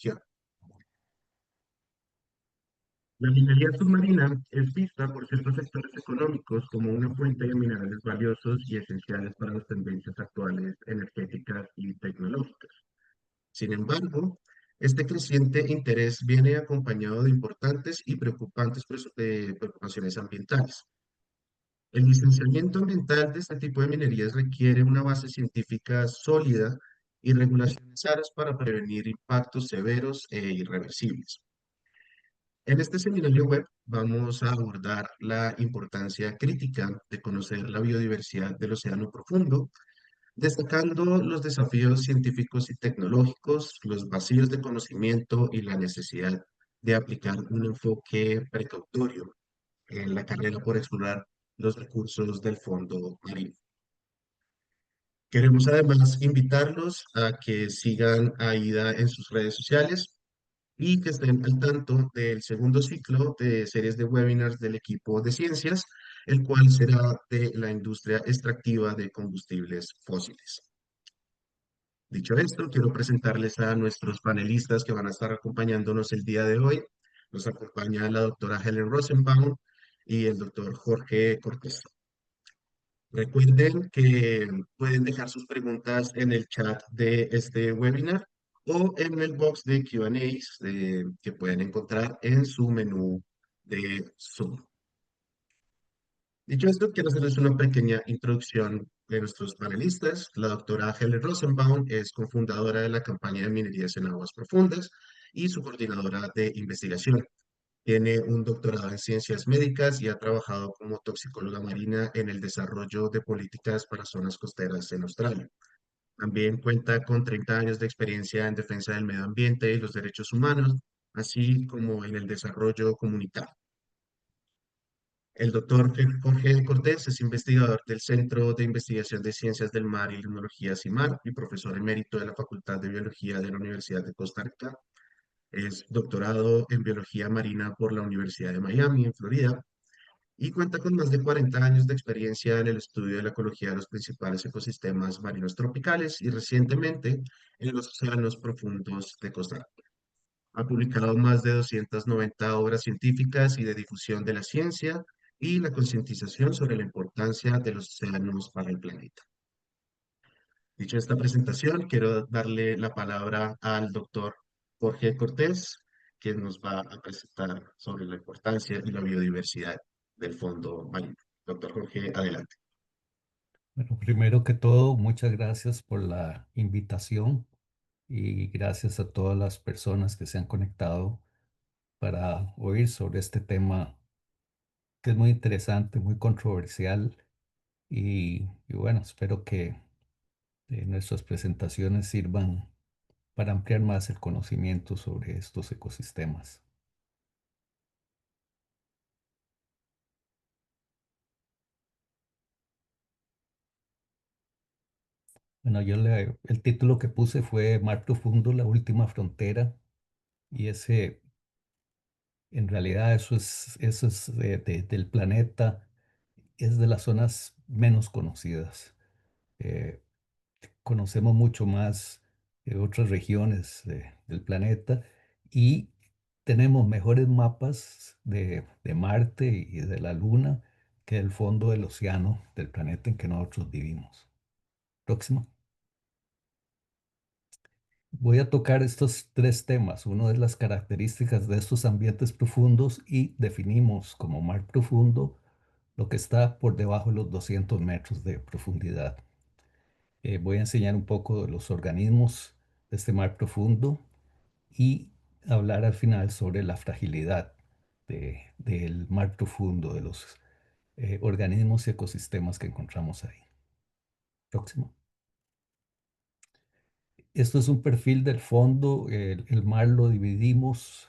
producción. La minería submarina es vista por ciertos sectores económicos como una fuente de minerales valiosos y esenciales para las tendencias actuales energéticas y tecnológicas. Sin embargo, este creciente interés viene acompañado de importantes y preocupantes preocupaciones ambientales. El licenciamiento ambiental de este tipo de minerías requiere una base científica sólida y regulaciones claras para prevenir impactos severos e irreversibles. En este seminario web vamos a abordar la importancia crítica de conocer la biodiversidad del océano profundo, destacando los desafíos científicos y tecnológicos, los vacíos de conocimiento y la necesidad de aplicar un enfoque precautorio en la carrera por explorar los recursos del fondo marino. Queremos además invitarlos a que sigan a Ida en sus redes sociales y que estén al tanto del segundo ciclo de series de webinars del equipo de ciencias, el cual será de la industria extractiva de combustibles fósiles. Dicho esto, quiero presentarles a nuestros panelistas que van a estar acompañándonos el día de hoy. Nos acompaña la doctora Helen Rosenbaum y el doctor Jorge Cortés. Recuerden que pueden dejar sus preguntas en el chat de este webinar o en el box de Q&As que pueden encontrar en su menú de Zoom. Dicho esto, quiero hacerles una pequeña introducción de nuestros panelistas. La doctora Helen Rosenbaum es cofundadora de la campaña de minerías en aguas profundas y su coordinadora de investigación. Tiene un doctorado en ciencias médicas y ha trabajado como toxicóloga marina en el desarrollo de políticas para zonas costeras en Australia. También cuenta con 30 años de experiencia en defensa del medio ambiente y los derechos humanos, así como en el desarrollo comunitario. El doctor Jorge Cortés es investigador del Centro de Investigación de Ciencias del Mar y Tecnologías CIMAR y profesor emérito de la Facultad de Biología de la Universidad de Costa Rica. Es doctorado en Biología Marina por la Universidad de Miami, en Florida, y cuenta con más de 40 años de experiencia en el estudio de la ecología de los principales ecosistemas marinos tropicales y recientemente en los océanos profundos de Costa Rica. Ha publicado más de 290 obras científicas y de difusión de la ciencia y la concientización sobre la importancia de los océanos para el planeta. Dicho esta presentación, quiero darle la palabra al doctor Jorge Cortés, quien nos va a presentar sobre la importancia y la biodiversidad del fondo marino. Doctor Jorge, adelante. Bueno, primero que todo, muchas gracias por la invitación y gracias a todas las personas que se han conectado para oír sobre este tema que es muy interesante, muy controversial y bueno, espero que nuestras presentaciones sirvan para ampliar más el conocimiento sobre estos ecosistemas. Bueno, el título que puse fue Mar Profundo, la última frontera y ese en realidad eso es del planeta, es de las zonas menos conocidas. Eh, Conocemos mucho más otras regiones del planeta y tenemos mejores mapas de Marte y de la Luna que el fondo del océano del planeta en que nosotros vivimos. Próximo. Voy a tocar estos tres temas. Uno es las características de estos ambientes profundos y definimos como mar profundo lo que está por debajo de los 200 metros de profundidad. Voy a enseñar un poco de los organismos de este mar profundo y hablar al final sobre la fragilidad del mar profundo, de los organismos y ecosistemas que encontramos ahí. Próximo. Esto es un perfil del fondo. El mar lo dividimos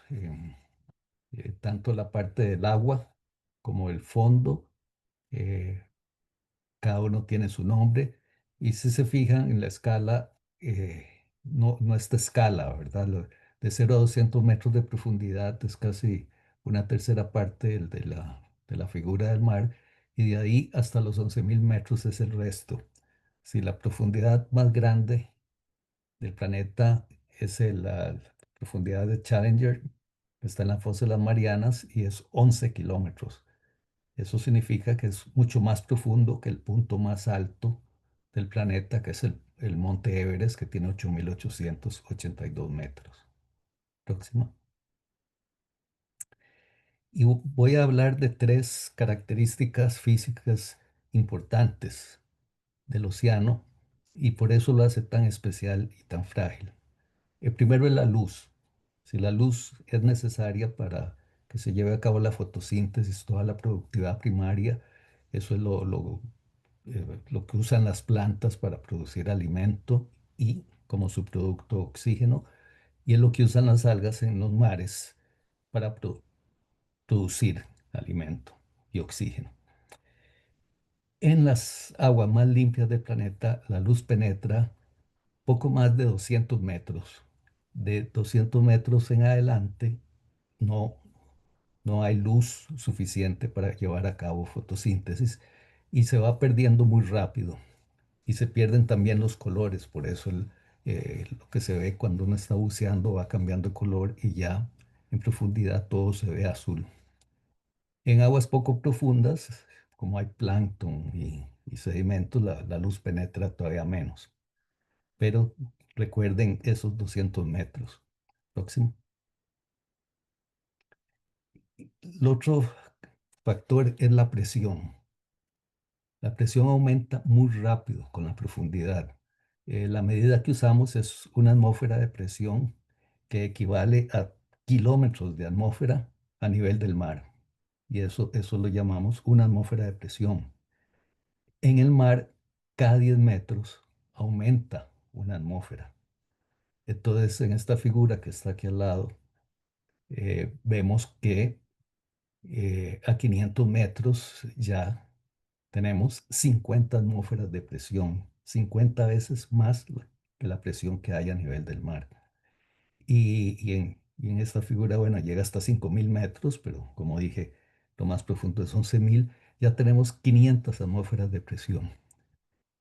tanto la parte del agua como el fondo. eh, Cada uno tiene su nombre. Y si se fijan en la escala, no esta escala, ¿verdad? De 0 a 200 metros de profundidad es casi una tercera parte de la figura del mar. Y de ahí hasta los 11.000 metros es el resto. Si la profundidad más grande del planeta es profundidad de Challenger está en la fosa de las Marianas y es 11 kilómetros. Eso significa que es mucho más profundo que el punto más alto del planeta, que es el monte Everest, que tiene 8.882 metros. Próxima. Y voy a hablar de tres características físicas importantes del océano y por eso lo hace tan especial y tan frágil. El primero es la luz. Si la luz es necesaria para que se lleve a cabo la fotosíntesis, toda la productividad primaria, eso es lo que usan las plantas para producir alimento y como subproducto oxígeno, y es lo que usan las algas en los mares para producir alimento y oxígeno. En las aguas más limpias del planeta, la luz penetra poco más de 200 metros. De 200 metros en adelante no, no hay luz suficiente para llevar a cabo fotosíntesis y se va perdiendo muy rápido y se pierden también los colores, por eso lo que se ve cuando uno está buceando va cambiando de color y ya en profundidad todo se ve azul. En aguas poco profundas, como hay plancton y sedimentos, la luz penetra todavía menos. Pero recuerden esos 200 metros. Próximo. El otro factor es la presión. La presión aumenta muy rápido con la profundidad. La medida que usamos es una atmósfera de presión que equivale a kilómetros de atmósfera a nivel del mar. Y eso lo llamamos una atmósfera de presión. En el mar, cada 10 metros aumenta una atmósfera. Entonces, en esta figura que está aquí al lado, vemos que a 500 metros ya tenemos 50 atmósferas de presión, 50 veces más que la presión que hay a nivel del mar. Y en esta figura, bueno, llega hasta 5.000 metros, pero como dije, lo más profundo es 11.000, ya tenemos 500 atmósferas de presión.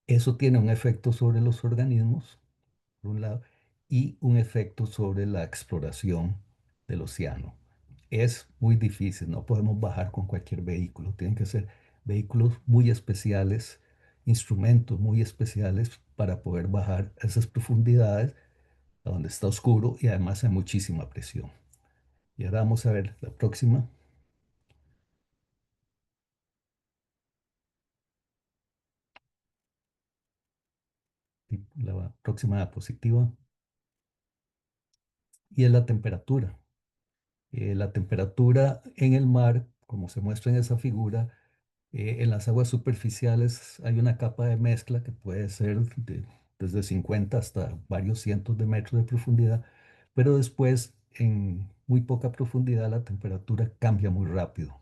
Eso tiene un efecto sobre los organismos, por un lado, y un efecto sobre la exploración del océano. Es muy difícil, no podemos bajar con cualquier vehículo, tienen que ser vehículos muy especiales, instrumentos muy especiales para poder bajar a esas profundidades a donde está oscuro y además hay muchísima presión. Y ahora vamos a ver la próxima, la próxima diapositiva, y es la temperatura. La temperatura en el mar, como se muestra en esa figura, en las aguas superficiales hay una capa de mezcla que puede ser desde 50 hasta varios cientos de metros de profundidad, pero después en muy poca profundidad la temperatura cambia muy rápido,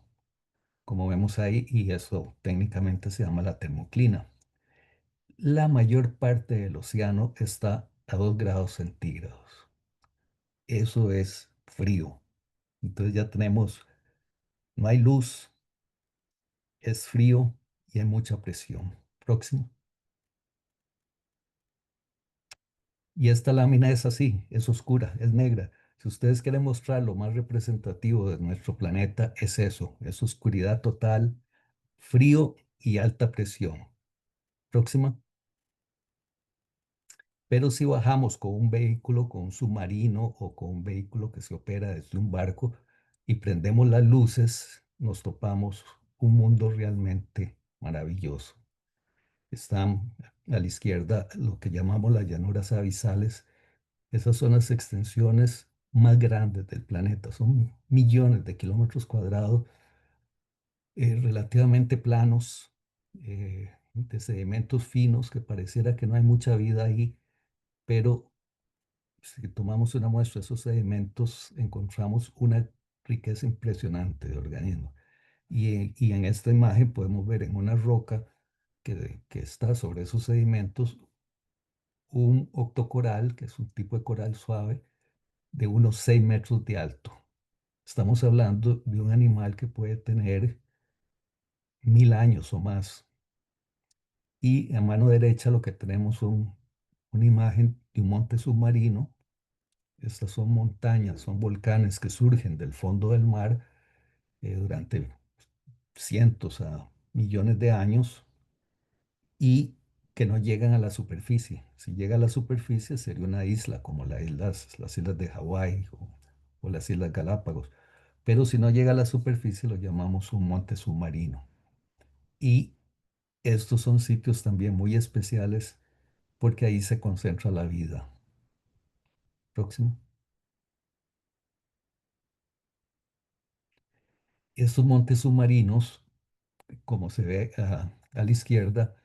como vemos ahí, y eso técnicamente se llama la termoclina. La mayor parte del océano está a 2 grados centígrados. Eso es frío. Entonces ya tenemos, no hay luz, es frío y hay mucha presión. Próximo. Y esta lámina es así, es oscura, es negra. Si ustedes quieren mostrar lo más representativo de nuestro planeta, es eso, es oscuridad total, frío y alta presión. Próxima. Pero si bajamos con un vehículo, con un submarino o con un vehículo que se opera desde un barco y prendemos las luces, nos topamos un mundo realmente maravilloso. Están a la izquierda lo que llamamos las llanuras abisales. Esas son las extensiones más grandes del planeta. Son millones de kilómetros cuadrados, relativamente planos, de sedimentos finos que pareciera que no hay mucha vida ahí, pero si tomamos una muestra de esos sedimentos, encontramos una riqueza impresionante de organismos. Y en esta imagen podemos ver en una roca que está sobre esos sedimentos un octocoral, que es un tipo de coral suave, de unos 6 metros de alto. Estamos hablando de un animal que puede tener 1.000 años o más. Y a mano derecha lo que tenemos son una imagen de un monte submarino Estas son montañas, son volcanes que surgen del fondo del mar durante cientos a millones de años y que no llegan a la superficie. Si llega a la superficie sería una isla como las islas de Hawái o las Islas Galápagos. Pero si no llega a la superficie lo llamamos un monte submarino. Y estos son sitios también muy especiales porque ahí se concentra la vida. Próximo. Estos montes submarinos, como se ve a la izquierda,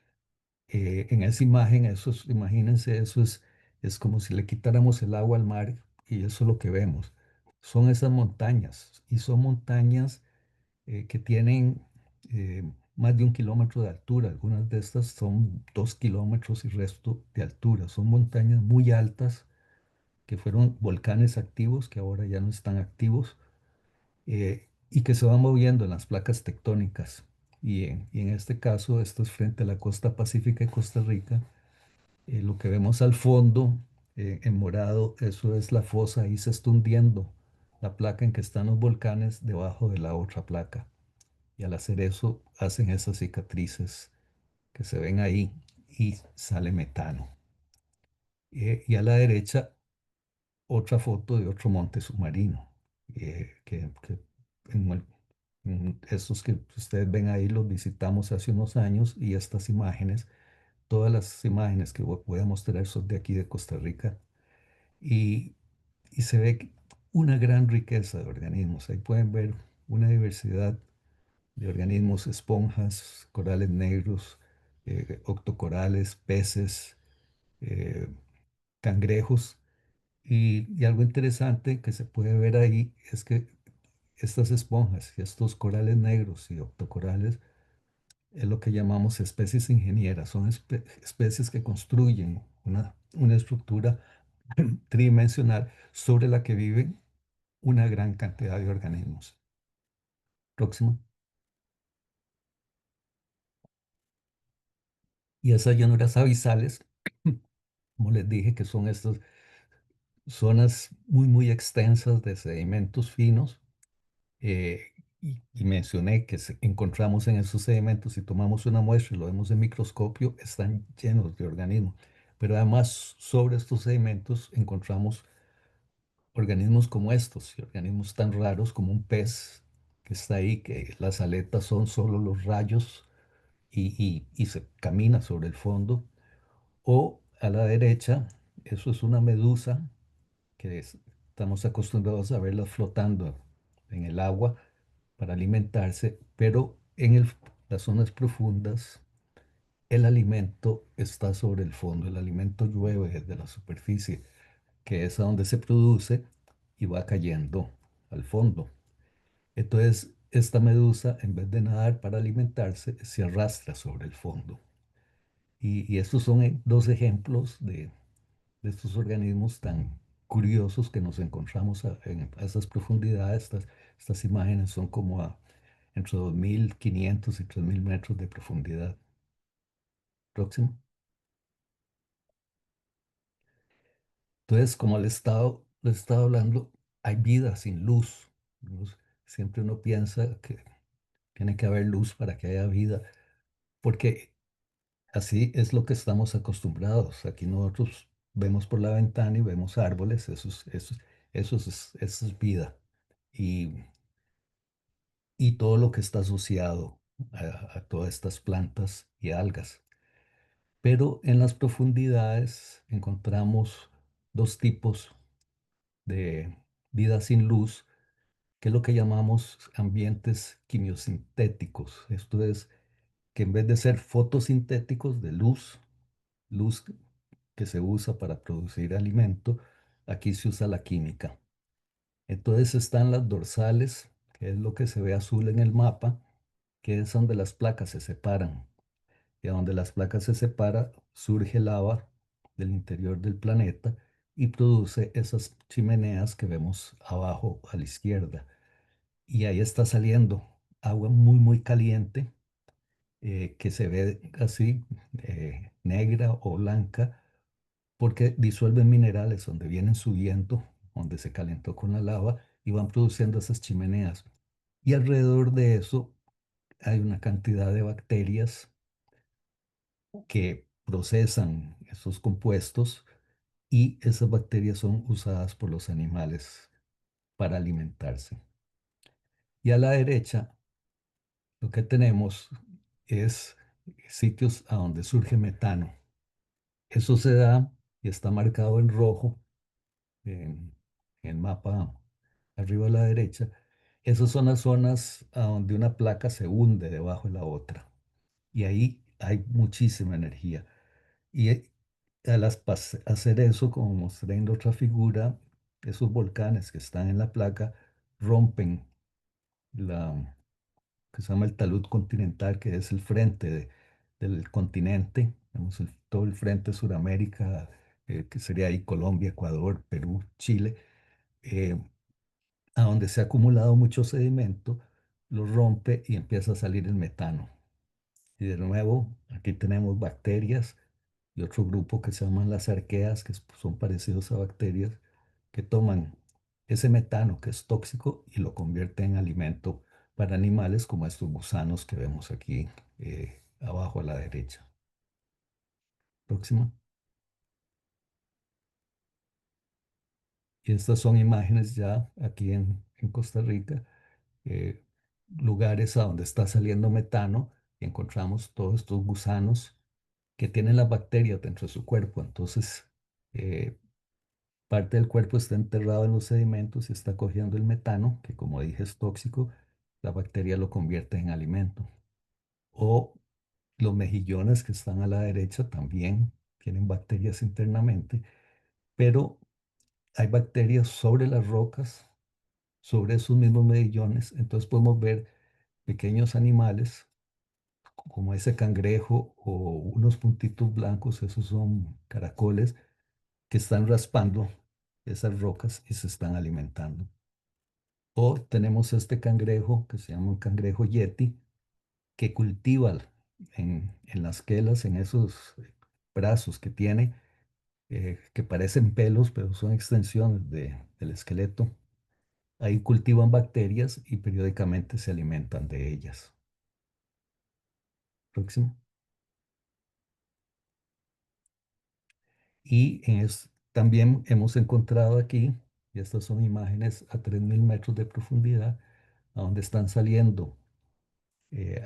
en esa imagen, imagínense, es como si le quitáramos el agua al mar y eso es lo que vemos. Son esas montañas y son montañas que tienen más de 1 kilómetro de altura. Algunas de estas son 2 kilómetros y resto de altura. Son montañas muy altas que fueron volcanes activos que ahora ya no están activos y que se van moviendo en las placas tectónicas. Y en este caso, esto es frente a la costa pacífica de Costa Rica. Lo que vemos al fondo, en morado, eso es la fosa, ahí se está hundiendo la placa en que están los volcanes debajo de la otra placa. Y al hacer eso, hacen esas cicatrices que se ven ahí y sale metano. Y a la derecha, otra foto de otro monte submarino, que en estos que ustedes ven ahí los visitamos hace unos años y estas imágenes, todas las imágenes que voy a mostrar son de aquí de Costa Rica y, y se ve una gran riqueza de organismos. Ahí pueden ver una diversidad de organismos, esponjas, corales negros, octocorales, peces, eh, cangrejos. Y algo interesante que se puede ver ahí es que estas esponjas y estos corales negros y octocorales es lo que llamamos especies ingenieras. Son especies que construyen una estructura tridimensional sobre la que viven una gran cantidad de organismos. Próximo. Y esas llanuras abisales, como les dije, que son estas zonas muy, muy extensas de sedimentos finos. Y mencioné que encontramos en esos sedimentos, si tomamos una muestra y lo vemos en microscopio, están llenos de organismos. Pero además, sobre estos sedimentos encontramos organismos como estos, y organismos tan raros como un pez que está ahí, que las aletas son solo los rayos y se camina sobre el fondo. O a la derecha, eso es una medusa que estamos acostumbrados a verlas flotando en el agua para alimentarse, pero en las zonas profundas el alimento está sobre el fondo, el alimento llueve desde la superficie, que es a donde se produce y va cayendo al fondo. Entonces, esta medusa, en vez de nadar para alimentarse, se arrastra sobre el fondo. Y estos son dos ejemplos de estos organismos tan curiosos que nos encontramos a esas profundidades. Estas imágenes son como entre 2.500 y 3.000 metros de profundidad. Próximo. Entonces, como les estaba hablando, hay vida sin luz. Siempre uno piensa que tiene que haber luz para que haya vida, porque así es lo que estamos acostumbrados. Aquí nosotros vemos por la ventana y vemos árboles, eso es vida. Y, y todo lo que está asociado a todas estas plantas y algas. Pero en las profundidades encontramos dos tipos de vida sin luz, que es lo que llamamos ambientes quimiosintéticos. Esto es que en vez de ser fotosintéticos de luz que se usa para producir alimento, aquí se usa la química. Entonces están las dorsales, que es lo que se ve azul en el mapa, que es donde las placas se separan. Y a donde las placas se separan, surge lava del interior del planeta y produce esas chimeneas que vemos abajo a la izquierda. Y ahí está saliendo agua muy, muy caliente, que se ve así, negra o blanca, porque disuelven minerales donde vienen subiendo. donde se calentó con la lava y van produciendo esas chimeneas. Y alrededor de eso hay una cantidad de bacterias que procesan esos compuestos y esas bacterias son usadas por los animales para alimentarse. Y a la derecha lo que tenemos es sitios a donde surge metano. Eso se da y está marcado en rojo en el mapa arriba a la derecha. Esas son las zonas a donde una placa se hunde debajo de la otra. Y ahí hay muchísima energía. Y hacer eso, como mostré en la otra figura, esos volcanes que están en la placa rompen la que se llama el talud continental, que es el frente del continente, digamos, todo el frente de Sudamérica, que sería ahí Colombia, Ecuador, Perú, Chile, eh, a donde se ha acumulado mucho sedimento, lo rompe y empieza a salir el metano. Y de nuevo, aquí tenemos bacterias y otro grupo que se llaman las arqueas, que son parecidos a bacterias, que toman ese metano que es tóxico y lo convierten en alimento para animales como estos gusanos que vemos aquí abajo a la derecha. Próxima. Y estas son imágenes ya aquí en Costa Rica, eh, lugares a donde está saliendo metano y encontramos todos estos gusanos que tienen las bacterias dentro de su cuerpo. Entonces, eh, parte del cuerpo está enterrado en los sedimentos y está cogiendo el metano, que como dije es tóxico, la bacteria lo convierte en alimento. O los mejillones que están a la derecha también tienen bacterias internamente, pero hay bacterias sobre las rocas, sobre esos mismos mejillones. Entonces podemos ver pequeños animales como ese cangrejo o unos puntitos blancos, esos son caracoles, que están raspando esas rocas y se están alimentando. O tenemos este cangrejo que se llama un cangrejo yeti, que cultiva en las quelas, en esos brazos que tiene, que parecen pelos, pero son extensiones del esqueleto. Ahí cultivan bacterias y periódicamente se alimentan de ellas. Próximo. También hemos encontrado aquí, y estas son imágenes a 3.000 metros de profundidad, a donde están saliendo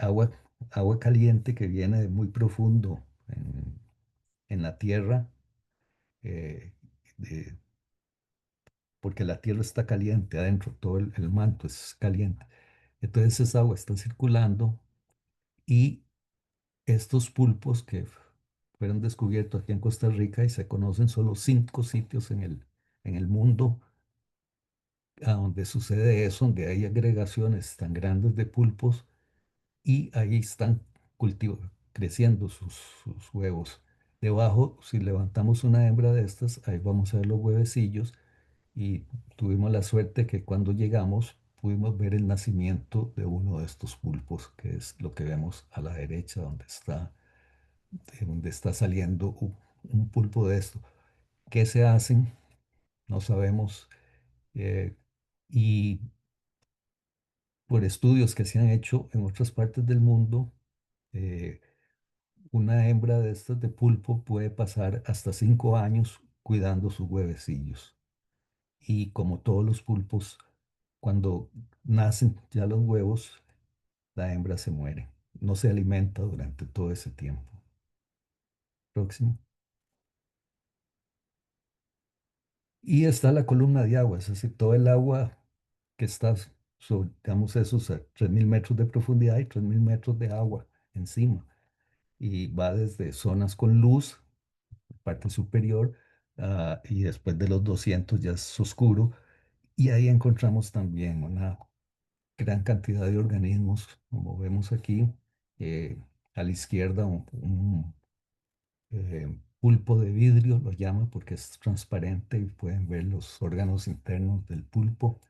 agua, agua caliente que viene de muy profundo en la tierra, eh, de- porque la tierra está caliente adentro, todo el manto es caliente. Entonces esa agua está circulando y estos pulpos que fueron descubiertos aquí en Costa Rica y se conocen solo 5 sitios en el mundo a donde sucede eso, donde hay agregaciones tan grandes de pulpos y ahí están creciendo sus huevos. Debajo, si levantamos una hembra de estas, ahí vamos a ver los huevecillos y tuvimos la suerte que cuando llegamos pudimos ver el nacimiento de uno de estos pulpos, que es lo que vemos a la derecha, donde está saliendo un pulpo de esto. ¿Qué se hacen? No sabemos. eh, y por estudios que se han hecho en otras partes del mundo, eh, una hembra de estas de pulpo puede pasar hasta 5 años cuidando sus huevecillos. Y como todos los pulpos, cuando nacen ya los huevos, la hembra se muere. No se alimenta durante todo ese tiempo. Próximo. Y está la columna de agua, es decir, todo el agua que está sobre, digamos, esos a 3.000 metros de profundidad y 3.000 metros de agua encima. Y va desde zonas con luz, parte superior, y después de los 200 ya es oscuro. Y ahí encontramos también una gran cantidad de organismos, como vemos aquí. A la izquierda pulpo de vidrio, lo llama porque es transparente y pueden ver los órganos internos del pulpo.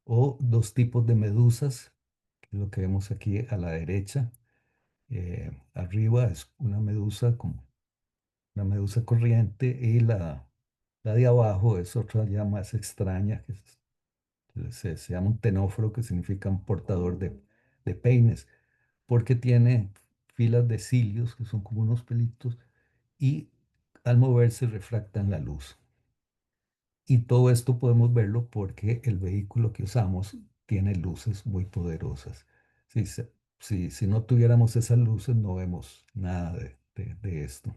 O dos tipos de medusas, que es lo que vemos aquí a la derecha. Arriba es una medusa corriente y La de abajo es otra ya más extraña, se llama un tenóforo, que significa un portador de peines, porque tiene filas de cilios, que son como unos pelitos, y al moverse refractan la luz. Y todo esto podemos verlo porque el vehículo que usamos tiene luces muy poderosas. Si, si no tuviéramos esas luces, no vemos nada de esto.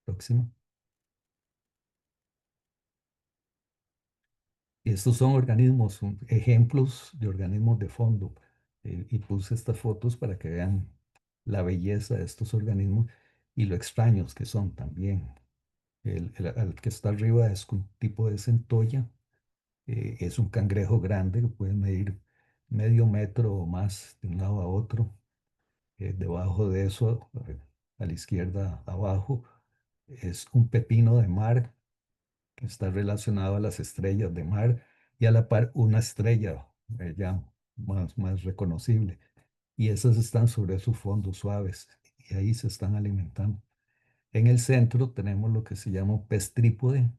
Próximo. Y estos son organismos, son ejemplos de organismos de fondo. Y puse estas fotos para que vean la belleza de estos organismos y lo extraños que son también. El que está arriba es un tipo de centolla. Es un cangrejo grande que puede medir medio metro o más de un lado a otro. Debajo de eso, a la izquierda abajo, es un pepino de mar que está relacionado a las estrellas de mar, y a la par una estrella ya más reconocible. Y esas están sobre sus fondos suaves y ahí se están alimentando. En el centro tenemos lo que se llama un pez trípode,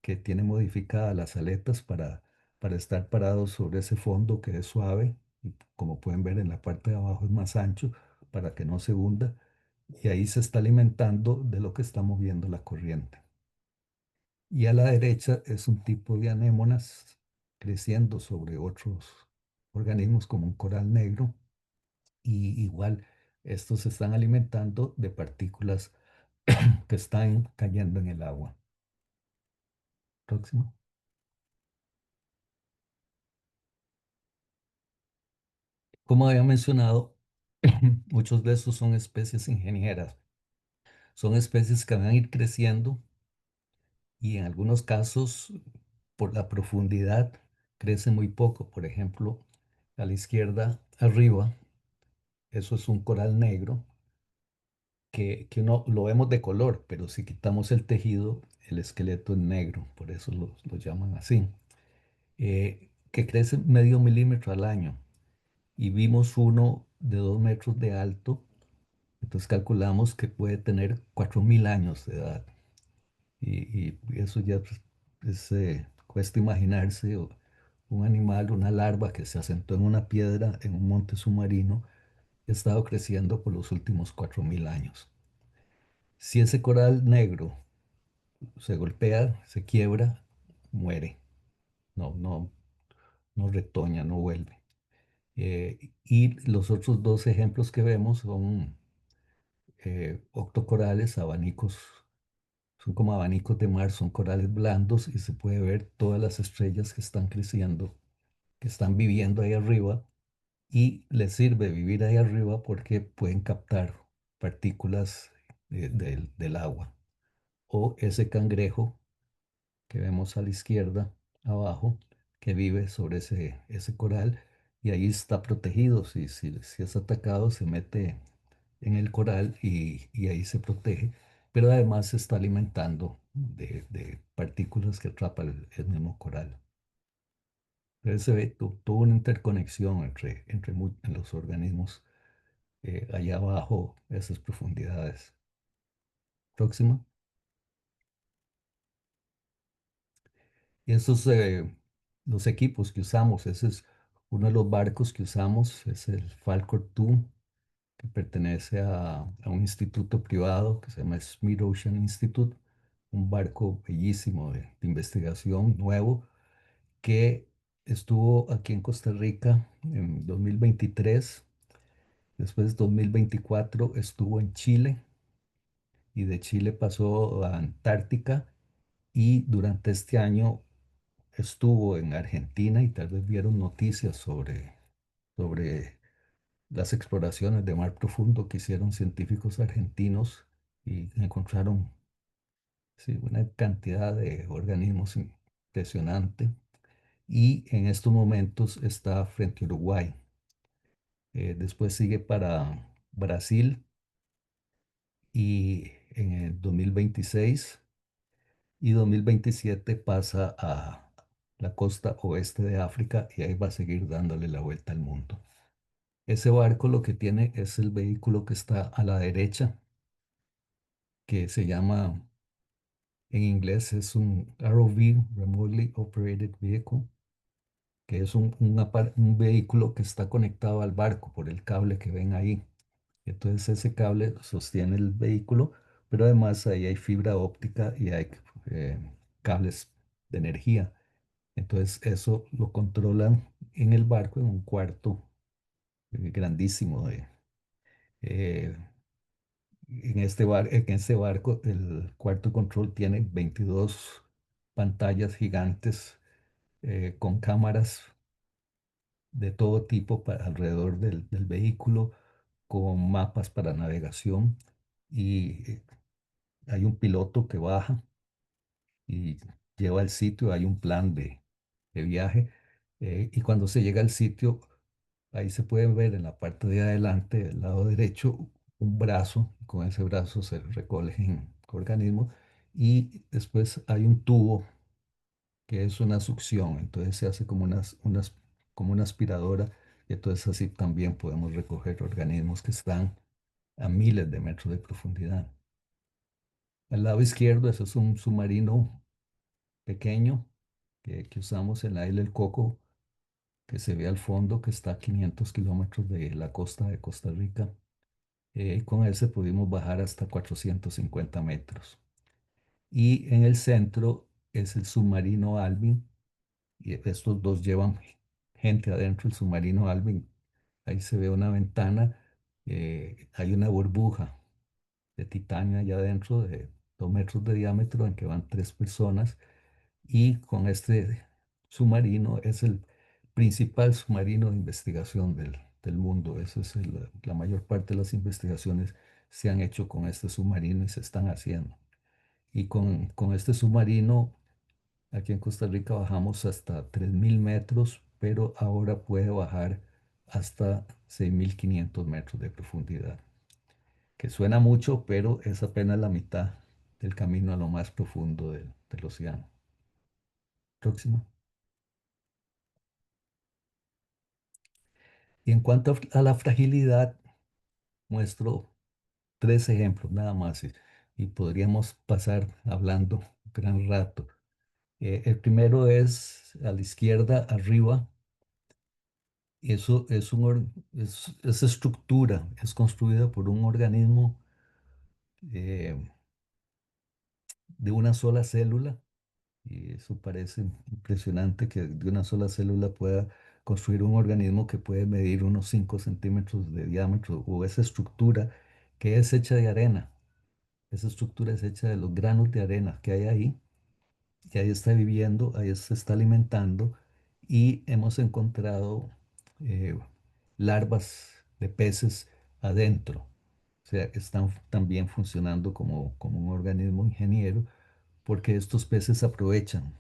que tiene modificadas las aletas para estar parado sobre ese fondo que es suave, y como pueden ver en la parte de abajo es más ancho para que no se hunda, y ahí se está alimentando de lo que está moviendo la corriente. Y a la derecha es un tipo de anémonas creciendo sobre otros organismos como un coral negro, y igual estos se están alimentando de partículas que están cayendo en el agua. Próximo. Como había mencionado, muchos de estos son especies ingenieras. Son especies que van a ir creciendo, y en algunos casos, por la profundidad, crecen muy poco. Por ejemplo, a la izquierda, arriba, eso es un coral negro que uno lo vemos de color, pero si quitamos el tejido, el esqueleto es negro, por eso lo llaman así. Que crece medio milímetro al año. Y vimos uno de 2 metros de alto. Entonces calculamos que puede tener 4.000 años de edad. Y eso ya pues, cuesta imaginarse un animal, una larva que se asentó en una piedra en un monte submarino, y ha estado creciendo por los últimos 4.000 años. Si ese coral negro se golpea, se quiebra, muere. No, no retoña, no vuelve. Y los otros dos ejemplos que vemos son octocorales, abanicos. Son como abanicos de mar, son corales blandos, y se puede ver todas las estrellas que están creciendo, que están viviendo ahí arriba, y les sirve vivir ahí arriba porque pueden captar partículas del agua. O ese cangrejo que vemos a la izquierda, abajo, que vive sobre ese coral, y ahí está protegido. Si es atacado, se mete en el coral, y ahí se protege, pero además se está alimentando de partículas que atrapa el mismo coral. Entonces se ve toda una interconexión en los organismos allá abajo, esas profundidades. Próximo. Y esos, los equipos que usamos, ese es uno de los barcos que usamos, es el Falcor 2, que pertenece a un instituto privado que se llama Smith Ocean Institute, un barco bellísimo de investigación nuevo, que estuvo aquí en Costa Rica en 2023. Después 2024 estuvo en Chile, y de Chile pasó a Antártica, y durante este año estuvo en Argentina, y tal vez vieron noticias sobre las exploraciones de mar profundo que hicieron científicos argentinos, y encontraron, sí, una cantidad de organismos impresionante. Y en estos momentos está frente a Uruguay. Después sigue para Brasil, y en el 2026 y 2027 pasa a la costa oeste de África, y ahí va a seguir dándole la vuelta al mundo. Ese barco lo que tiene es el vehículo que está a la derecha, que se llama En inglés es un ROV, Remotely Operated Vehicle, que es un vehículo que está conectado al barco por el cable que ven ahí. Entonces ese cable sostiene el vehículo, pero además ahí hay fibra óptica y hay eh, cables de energía. Entonces eso lo controlan en el barco en un cuarto grandísimo. Eh, en este barco el cuarto de control tiene 22 pantallas gigantes con cámaras de todo tipo alrededor del vehículo, con mapas para navegación y hay un piloto que baja y lleva al sitio, hay un plan de viaje y cuando se llega al sitio, ahí se puede ver en la parte de adelante, del lado derecho, un brazo, y con ese brazo se recogen organismos y después hay un tubo que es una succión, entonces se hace como una aspiradora y entonces así también podemos recoger organismos que están a miles de metros de profundidad. Al lado izquierdo, eso es un submarino pequeño que usamos en la isla El Coco, que se ve al fondo, que está a 500 kilómetros de la costa de Costa Rica. Y con ese pudimos bajar hasta 450 metros. Y en el centro es el submarino Alvin, y estos dos llevan gente adentro, el submarino Alvin. Ahí se ve una ventana, hay una burbuja de titanio allá adentro de 2 metros de diámetro en que van 3 personas y con este submarino es el principal submarino de investigación del mundo. Eso es la mayor parte de las investigaciones se han hecho con este submarino y se están haciendo. Y con este submarino, aquí en Costa Rica bajamos hasta 3.000 metros, pero ahora puede bajar hasta 6.500 metros de profundidad, que suena mucho, pero es apenas la mitad del camino a lo más profundo del océano. Próxima. Y en cuanto a la fragilidad, muestro 3 ejemplos nada más y podríamos pasar hablando un gran rato. El primero es a la izquierda, arriba. Eso esa estructura es construida por un organismo eh, de una sola célula. Y eso parece impresionante que de una sola célula pueda construir un organismo que puede medir unos 5 centímetros de diámetro o esa estructura que es hecha de arena. Esa estructura es hecha de los granos de arena que hay ahí y ahí está viviendo, ahí se está alimentando y hemos encontrado eh, larvas de peces adentro. O sea, están también funcionando como un organismo ingeniero porque estos peces aprovechan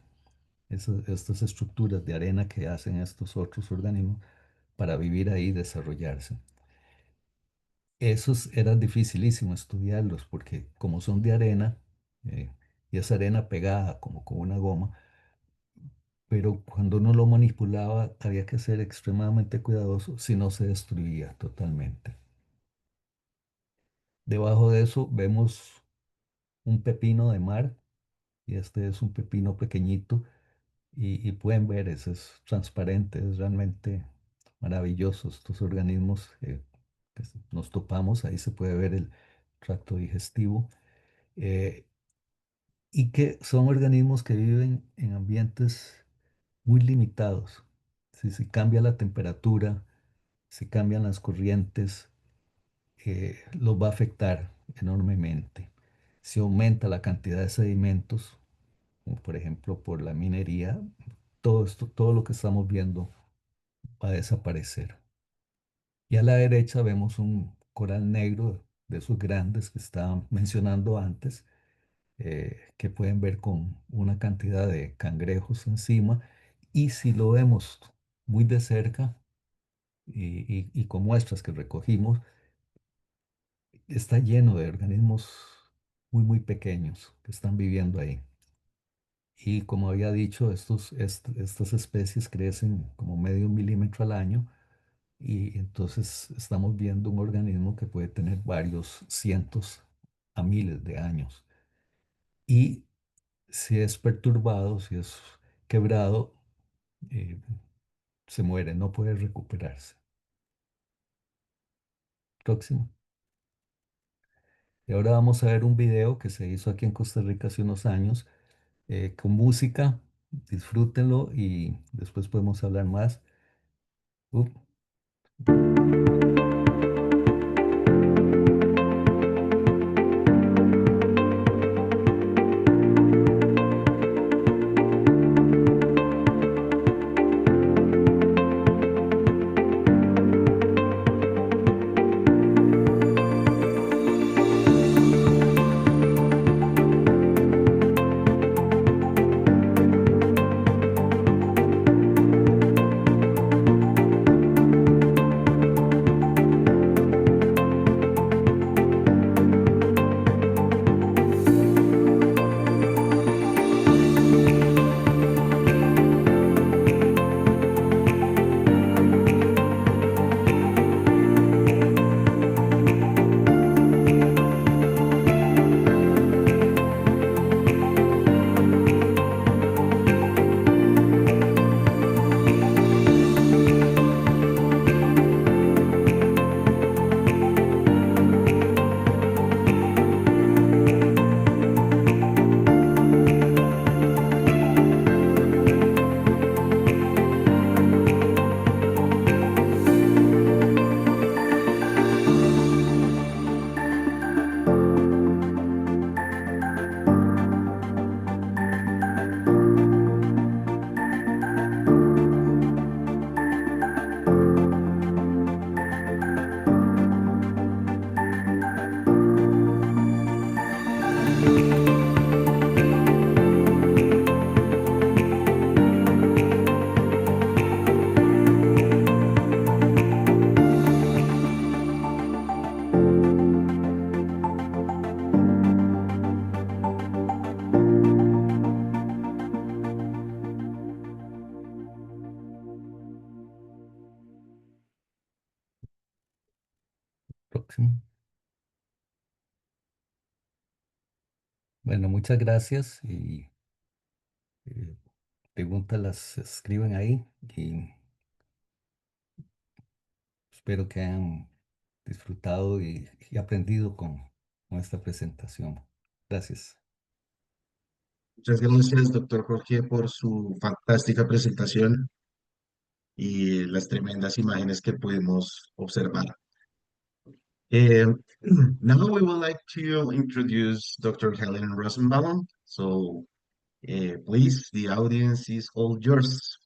estas estructuras de arena que hacen estos otros organismos para vivir ahí y desarrollarse. Esos eran dificilísimo estudiarlos porque como son de arena, eh, y esa arena pegada como con una goma, pero cuando uno lo manipulaba había que ser extremadamente cuidadoso si no se destruía totalmente. Debajo de eso vemos un pepino de mar y este es un pepino pequeñito y pueden ver, eso es transparente, es realmente maravilloso. Estos organismos que nos topamos, ahí se puede ver el tracto digestivo eh, y que son organismos que viven en ambientes muy limitados. Si cambia la temperatura, si cambian las corrientes, los va a afectar enormemente. Si aumenta la cantidad de sedimentos, como por ejemplo por la minería, todo esto, todo lo que estamos viendo va a desaparecer. Y a la derecha vemos un coral negro de esos grandes que estaba mencionando antes, que pueden ver con una cantidad de cangrejos encima. Y si lo vemos muy de cerca y con muestras que recogimos, está lleno de organismos muy, muy pequeños que están viviendo ahí. Y como había dicho, estas especies crecen como medio milímetro al año y entonces estamos viendo un organismo que puede tener varios cientos a miles de años. Y Si es perturbado, si es quebrado, eh, se muere, no puede recuperarse. Próximo. Y ahora vamos a ver un video que se hizo aquí en Costa Rica hace unos años, con música. Disfrútenlo y después podemos hablar más. Up. Próximo. Bueno, muchas gracias y preguntas las escriben ahí y espero que hayan disfrutado y aprendido con esta presentación. Gracias. Muchas gracias, doctor Jorge, por su fantástica presentación y las tremendas imágenes que pudimos observar. Now we would like to introduce Dr. Helen Rosenbaum. So, please, the audience is all yours.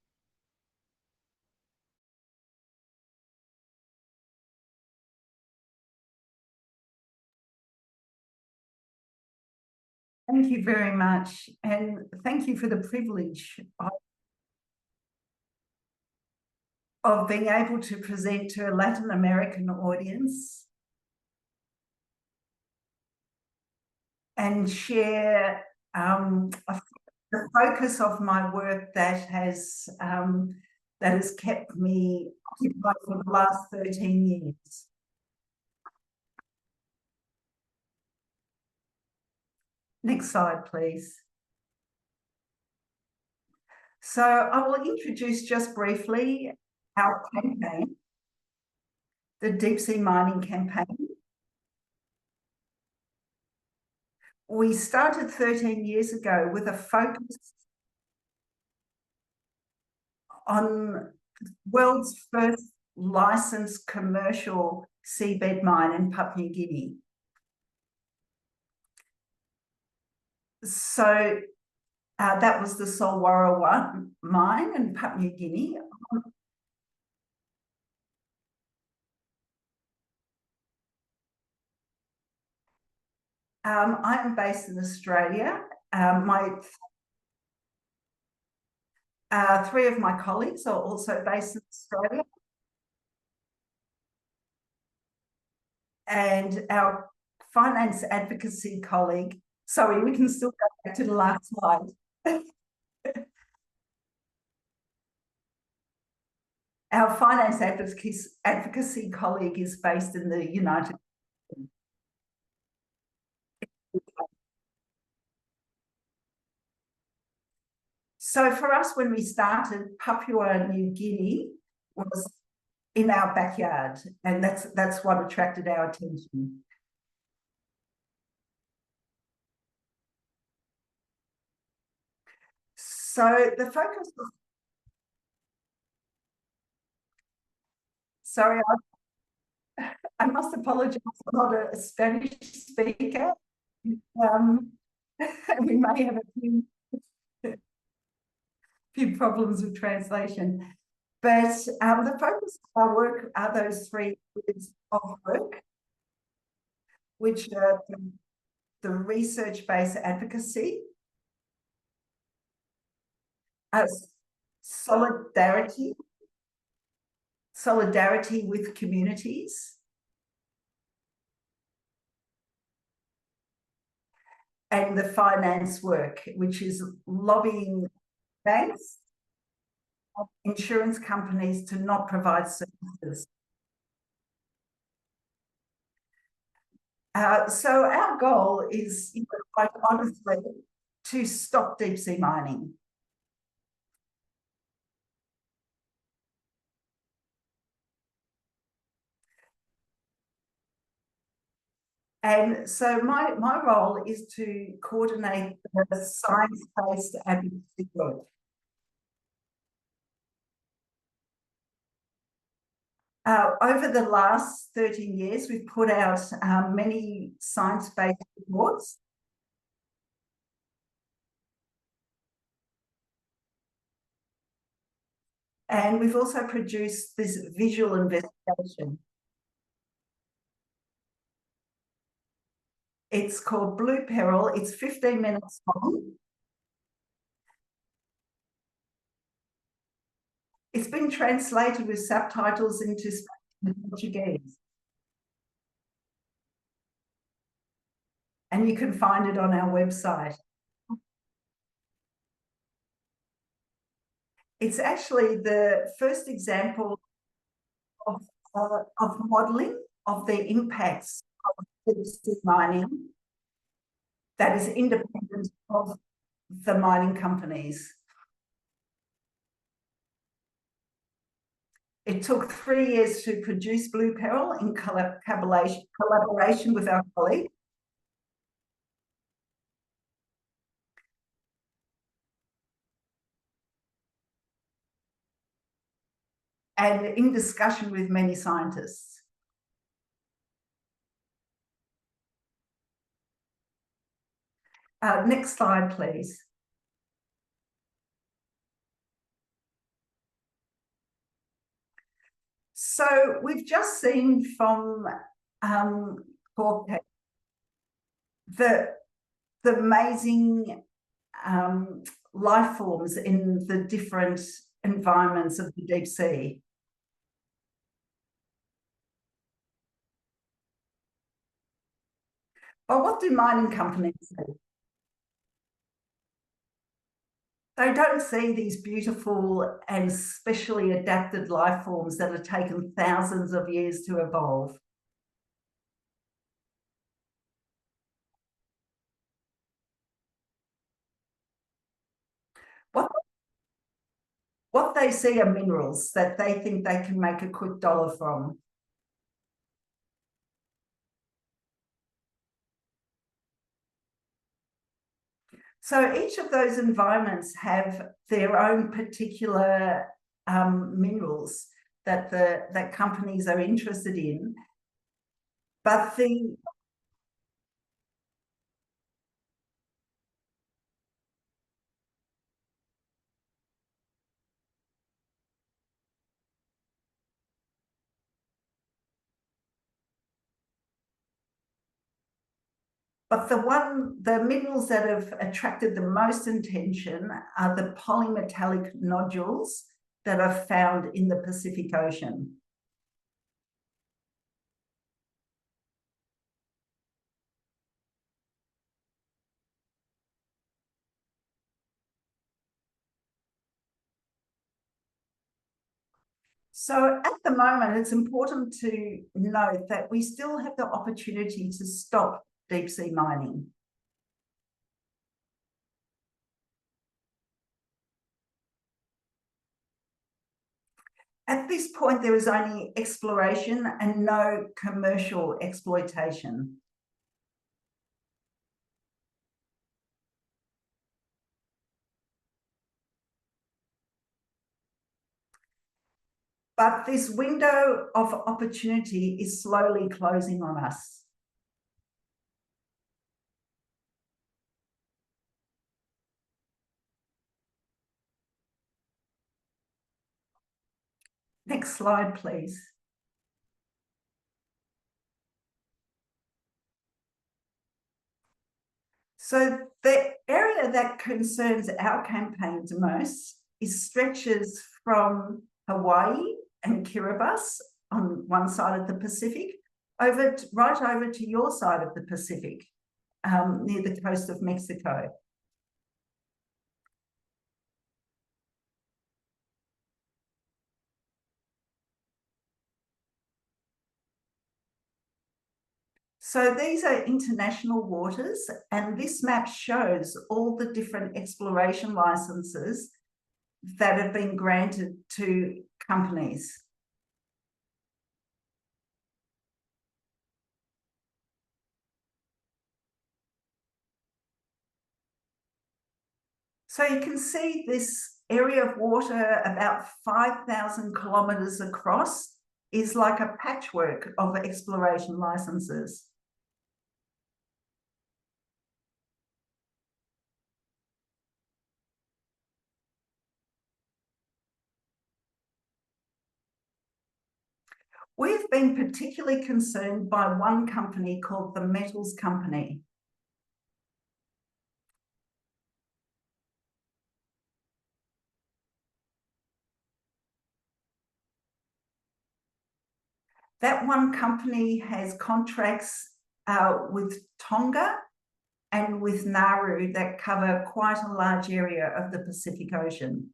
Thank you very much, and thank you for the privilege of being able to present to a Latin American audience and share the focus of my work that has kept me occupied for the last 13 years. Next slide, please. So I will introduce just briefly our campaign, the Deep Sea Mining Campaign. We started 13 years ago with a focus on the world's first licensed commercial seabed mine in Papua New Guinea. So that was the Solwara mine in Papua New Guinea. I am based in Australia. Three of my colleagues are also based in Australia. And our finance advocacy colleague, sorry, we can still go back to the last slide. Our finance advocacy colleague is based in the United States. So for us, when we started, Papua New Guinea was in our backyard, and that's what attracted our attention. So the focus was, sorry, I must apologize, I'm not a Spanish speaker. We may have a few problems with translation. But the focus of our work are those three areas of work, which are the research-based advocacy, solidarity with communities, and the finance work, which is lobbying banks, insurance companies to not provide services. So our goal is, quite honestly, to stop deep sea mining. And so my role is to coordinate the science-based advocacy work. Over the last 13 years, we've put out many science-based reports. And we've also produced this visual investigation. It's called Blue Peril. It's 15 minutes long. It's been translated with subtitles into Spanish and Portuguese. And you can find it on our website. It's actually the first example of modelling of the impacts of deep sea mining that is independent of the mining companies. It took 3 years to produce Blue Peril in collaboration with our colleague. And in discussion with many scientists. Next slide, please. So we've just seen from the amazing life forms in the different environments of the deep sea. But what do mining companies do? They don't see these beautiful and specially adapted life forms that have taken thousands of years to evolve. What they see are minerals that they think they can make a quick dollar from. So each of those environments have their own particular minerals that companies are interested in. But the minerals that have attracted the most attention are the polymetallic nodules that are found in the Pacific Ocean. So at the moment, it's important to note that we still have the opportunity to stop deep sea mining. At this point, there is only exploration and no commercial exploitation. But this window of opportunity is slowly closing on us. Next slide, please. So the area that concerns our campaigns most stretches from Hawaii and Kiribati on one side of the Pacific, right over to your side of the Pacific, near the coast of Mexico. So these are international waters, and this map shows all the different exploration licenses that have been granted to companies. So you can see this area of water about 5,000 kilometres across is like a patchwork of exploration licenses. We've been particularly concerned by one company called the Metals Company. That one company has contracts with Tonga and with Nauru that cover quite a large area of the Pacific Ocean.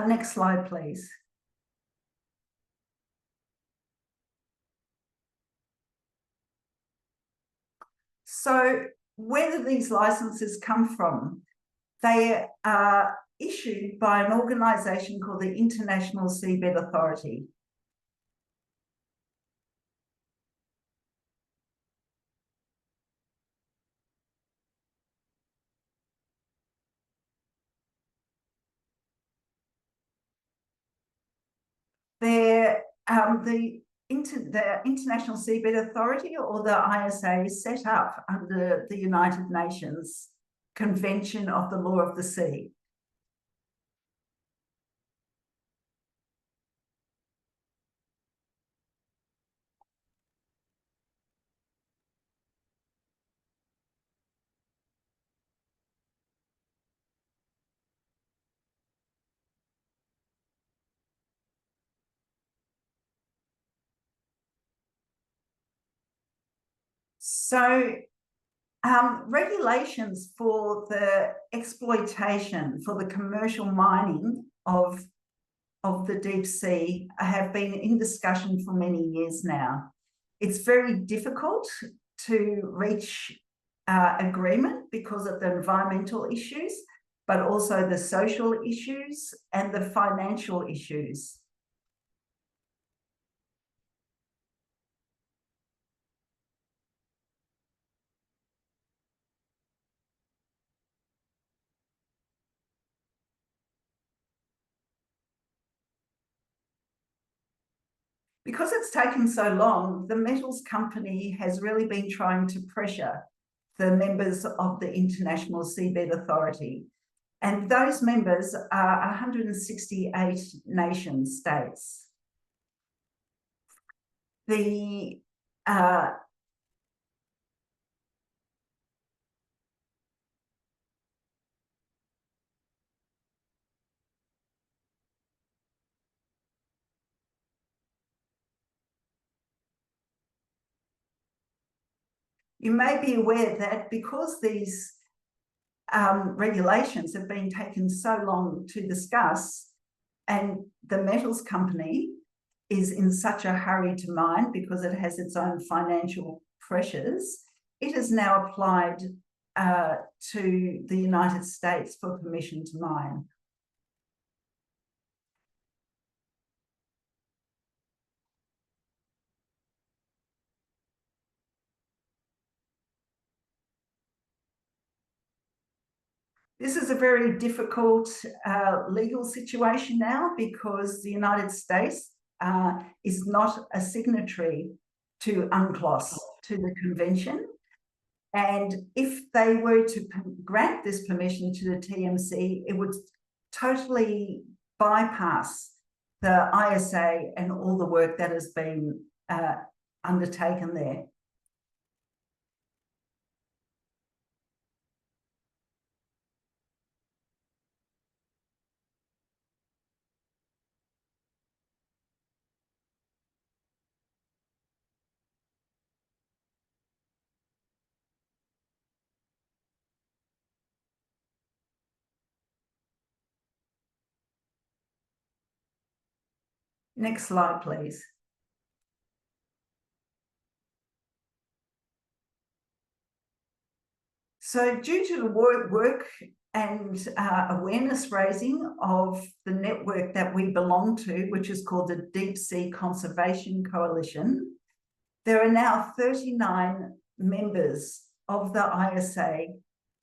Next slide, please. So where do these licenses come from? They are issued by an organisation called the International Seabed Authority. They're the International Seabed Authority, or the ISA, is set up under the United Nations Convention of the Law of the Sea. So regulations for the exploitation, for the commercial mining of the deep sea have been in discussion for many years now. It's very difficult to reach agreement because of the environmental issues, but also the social issues and the financial issues. Because it's taken so long, the Metals Company has really been trying to pressure the members of the International Seabed Authority. And those members are 168 nation states. The you may be aware that because these regulations have been taken so long to discuss, and the Metals Company is in such a hurry to mine because it has its own financial pressures, it has now applied to the United States for permission to mine. This is a very difficult legal situation now because the United States is not a signatory to UNCLOS, to the convention. And if they were to grant this permission to the TMC, it would totally bypass the ISA and all the work that has been undertaken there. Next slide, please. So due to the work and awareness raising of the network that we belong to, which is called the Deep Sea Conservation Coalition, there are now 39 members of the ISA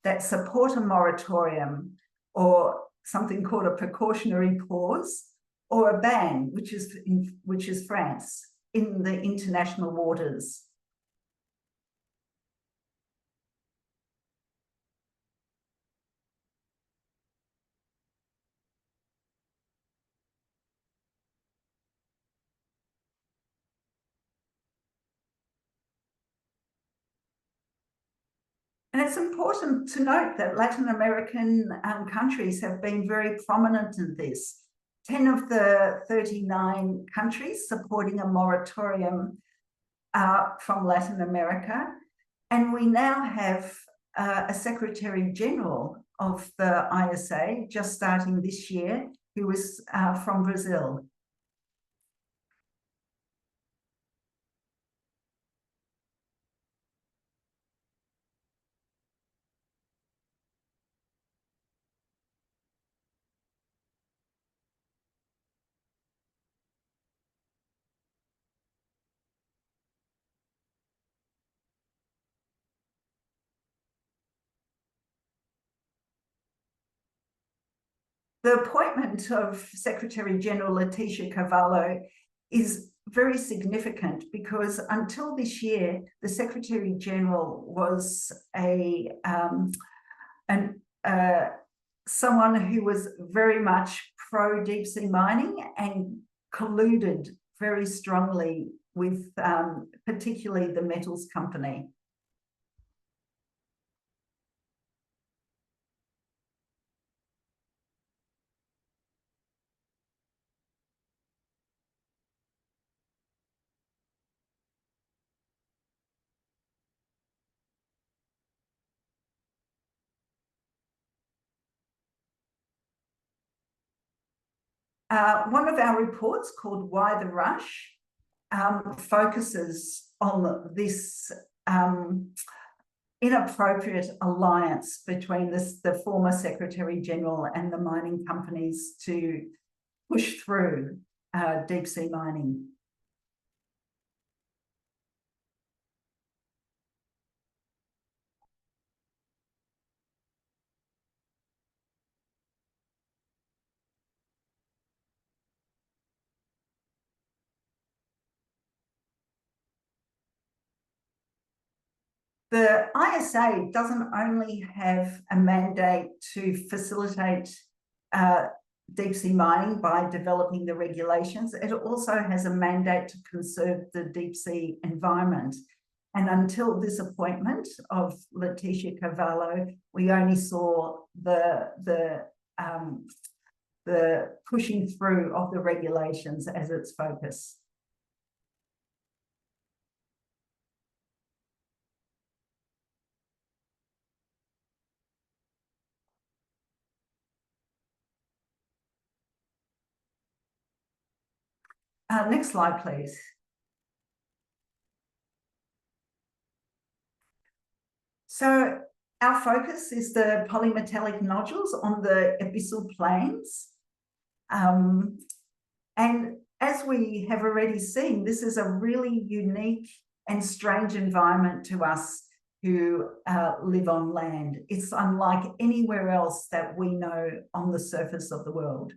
that support a moratorium or something called a precautionary pause or a ban, which is France, in the international waters. And it's important to note that Latin American countries have been very prominent in this. 10 of the 39 countries supporting a moratorium from Latin America. And we now have a Secretary General of the ISA, just starting this year, who is from Brazil. The appointment of Secretary General Leticia Carvalho is very significant because until this year, the Secretary General was someone who was very much pro deep sea mining and colluded very strongly with particularly the metals company. One of our reports called Why the Rush focuses on this inappropriate alliance between the former Secretary General and the mining companies to push through deep sea mining. The ISA doesn't only have a mandate to facilitate deep sea mining by developing the regulations, it also has a mandate to conserve the deep sea environment. And until this appointment of Leticia Carvalho, we only saw the pushing through of the regulations as its focus. Next slide, please. So our focus is the polymetallic nodules on the abyssal plains. And as we have already seen, this is a really unique and strange environment to us who live on land. It's unlike anywhere else that we know on the surface of the world.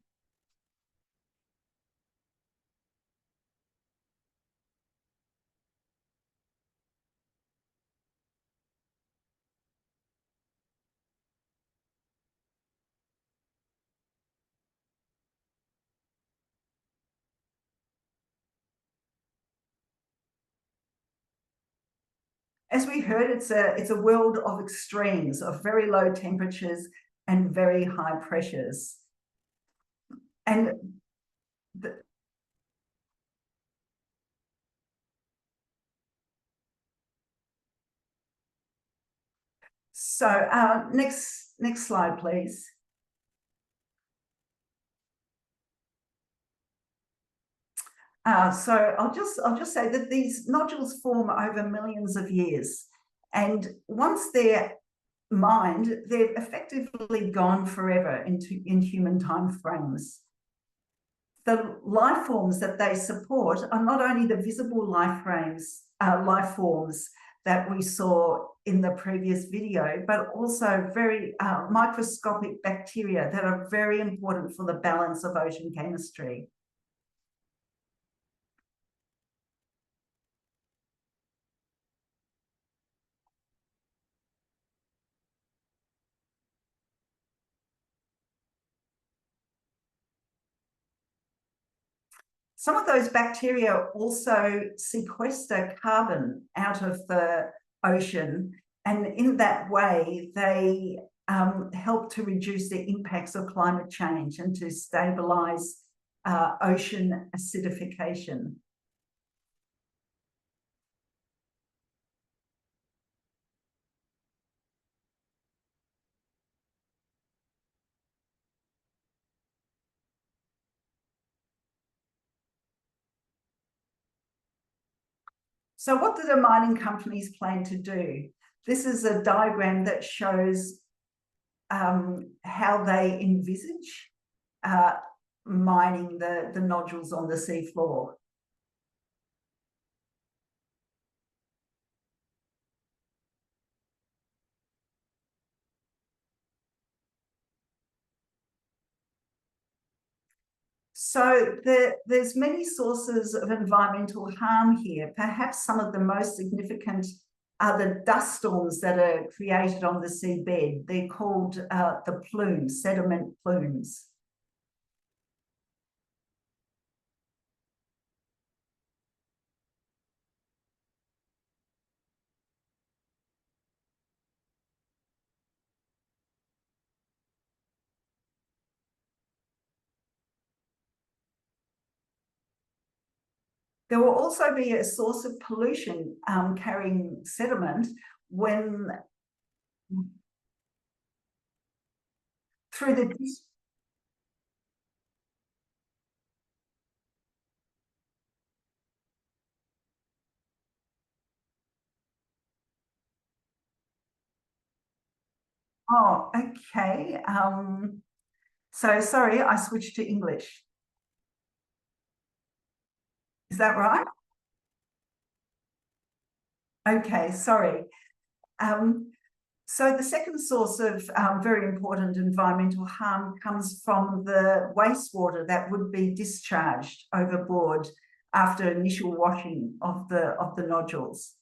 As we heard, it's a world of extremes, of very low temperatures and very high pressures. And so next slide, please. So I'll just say that these nodules form over millions of years, and once they're mined, they're effectively gone forever in human time frames. The life forms that they support are not only the visible life forms that we saw in the previous video, but also very microscopic bacteria that are very important for the balance of ocean chemistry. Some of those bacteria also sequester carbon out of the ocean, and in that way they help to reduce the impacts of climate change and to stabilize ocean acidification. So what do the mining companies plan to do? This is a diagram that shows how they envisage mining the nodules on the seafloor. So there's many sources of environmental harm here. Perhaps some of the most significant are the dust storms that are created on the seabed. They're called the plumes, sediment plumes. There will also be a source of pollution carrying sediment when through the Oh, okay. So sorry, I switched to English. Is that right? Okay, sorry. So the second source of very important environmental harm comes from the wastewater that would be discharged overboard after initial washing of the nodules.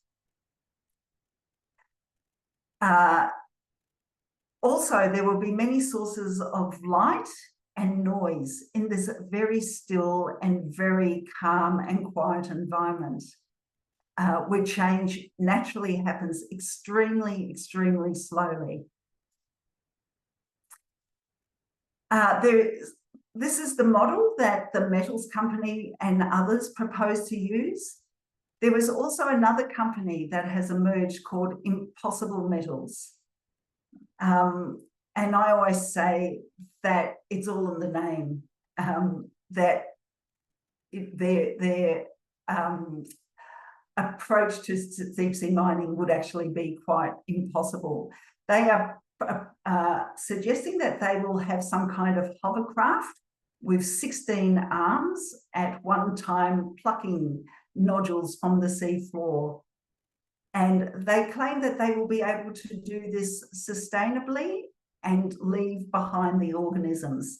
Also, there will be many sources of light and noise in this very still and very calm and quiet environment, where change naturally happens extremely, extremely slowly. This is the model that the metals company and others propose to use. There was also another company that has emerged called Impossible Metals. And I always say that it's all in the name, that they're approach to deep sea mining would actually be quite impossible. They are suggesting that they will have some kind of hovercraft with 16 arms at one time plucking nodules from the seafloor. And they claim that they will be able to do this sustainably and leave behind the organisms.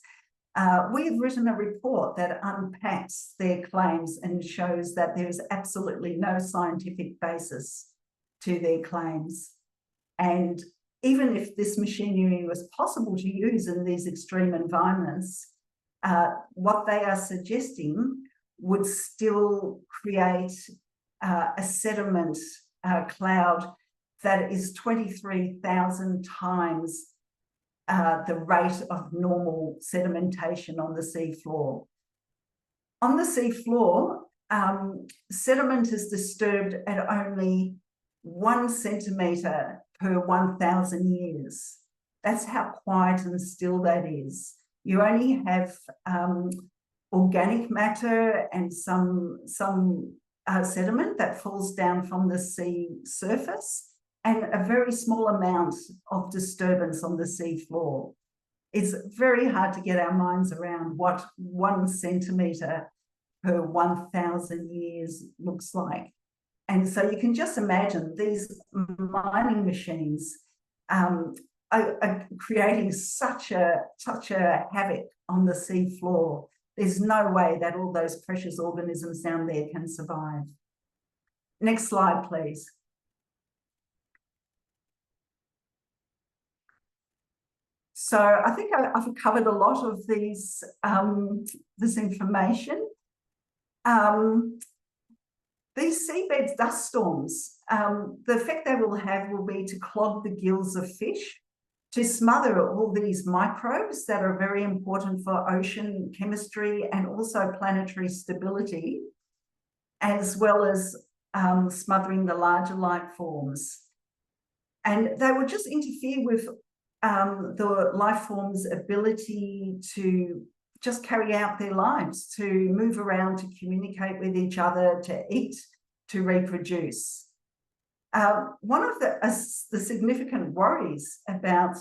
We've written a report that unpacks their claims and shows that there's absolutely no scientific basis to their claims. And even if this machinery was possible to use in these extreme environments, what they are suggesting would still create a sediment cloud that is 23,000 times the rate of normal sedimentation on the seafloor. On the seafloor, sediment is disturbed at only 1 centimetre per 1,000 years. That's how quiet and still that is. You only have organic matter and some sediment that falls down from the sea surface, and a very small amount of disturbance on the sea floor. It's very hard to get our minds around what 1 centimetre per 1,000 years looks like. And so you can just imagine these mining machines are creating such a havoc on the sea floor. There's no way that all those precious organisms down there can survive. Next slide, please. So I think I've covered a lot of these, this information. These seabed dust storms, the effect they will have will be to clog the gills of fish, to smother all these microbes that are very important for ocean chemistry and also planetary stability, as well as smothering the larger life forms. And they will just interfere with the life form's ability to just carry out their lives, to move around, to communicate with each other, to eat, to reproduce. One of the significant worries about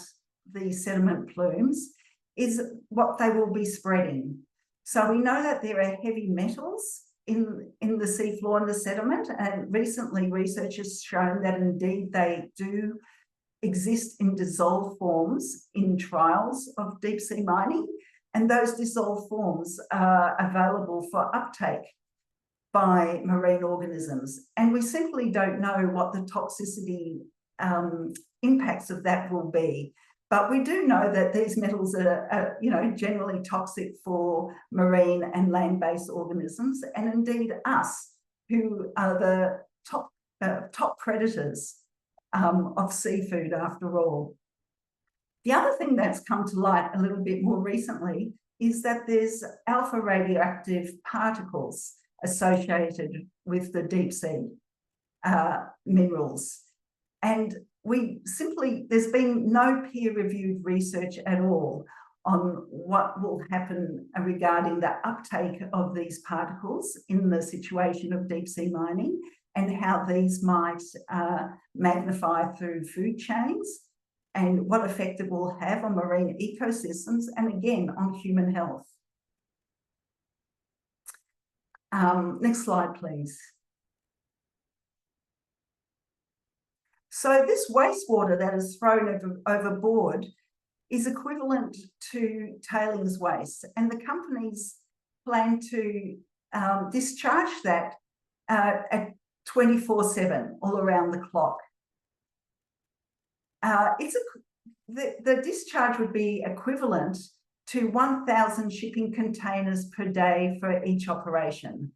the sediment plumes is what they will be spreading. So we know that there are heavy metals in the seafloor and the sediment, and recently research has shown that indeed they do exist in dissolved forms in trials of deep sea mining, and those dissolved forms are available for uptake by marine organisms. And we simply don't know what the toxicity impacts of that will be. But we do know that these metals are generally toxic for marine and land-based organisms, and indeed us, who are the top predators of seafood after all. The other thing that's come to light a little bit more recently is that there's alpha radioactive particles associated with the deep sea minerals. And there's been no peer-reviewed research at all on what will happen regarding the uptake of these particles in the situation of deep sea mining, and how these might magnify through food chains, and what effect it will have on marine ecosystems, and again, on human health. Next slide, please. So this wastewater that is thrown overboard is equivalent to tailings waste, and the companies plan to discharge that at 24/7, all around the clock. The discharge would be equivalent to 1,000 shipping containers per day for each operation.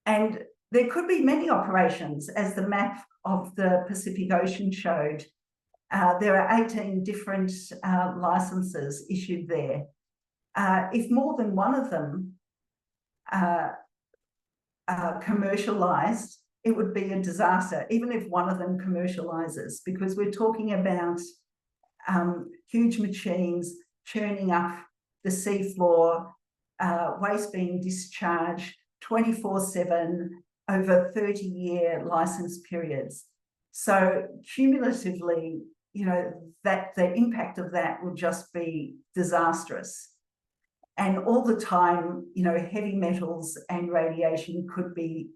And there could be many operations, as the map of the Pacific Ocean showed. There are 18 different licenses issued there. If more than one of them commercialized, it would be a disaster, even if one of them commercializes, because we're talking about huge machines churning up the seafloor, waste being discharged 24/7, over 30-year license periods. So cumulatively, you know, that the impact of that will just be disastrous. And all the time, you know, heavy metals and radiation could be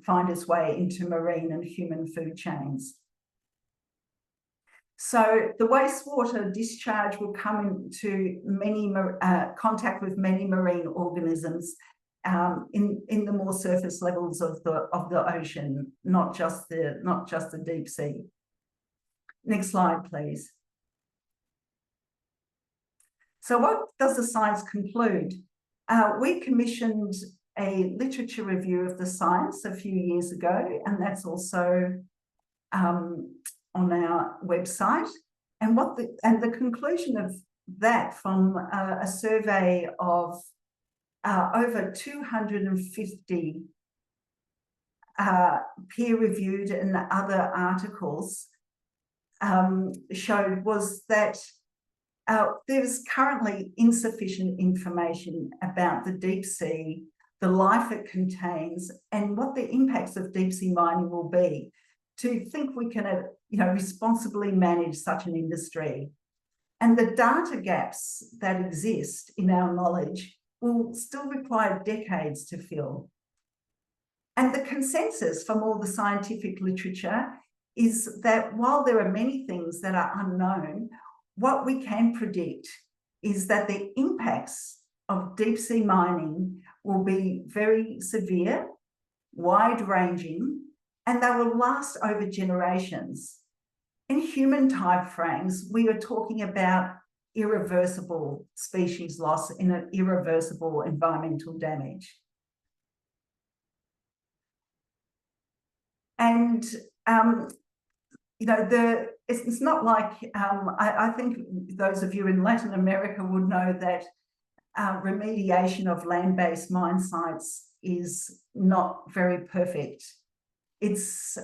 find its way into marine and human food chains. So the wastewater discharge will come into many contact with many marine organisms in the more surface levels of the ocean, not just the deep sea. Next slide, please. So what does the science conclude? We commissioned a literature review of the science a few years ago, and that's also on our website. And the conclusion of that from a survey of over 250 peer-reviewed and other articles showed was that there's currently insufficient information about the deep sea, the life it contains, and what the impacts of deep sea mining will be to think we can, you know, responsibly manage such an industry. And the data gaps that exist in our knowledge will still require decades to fill. And the consensus from all the scientific literature is that while there are many things that are unknown, what we can predict is that the impacts of deep sea mining will be very severe, wide-ranging, and they will last over generations. In human timeframes, we are talking about irreversible species loss and an irreversible environmental damage. And you know, it's not like, I think those of you in Latin America would know that remediation of land-based mine sites is not very perfect. It's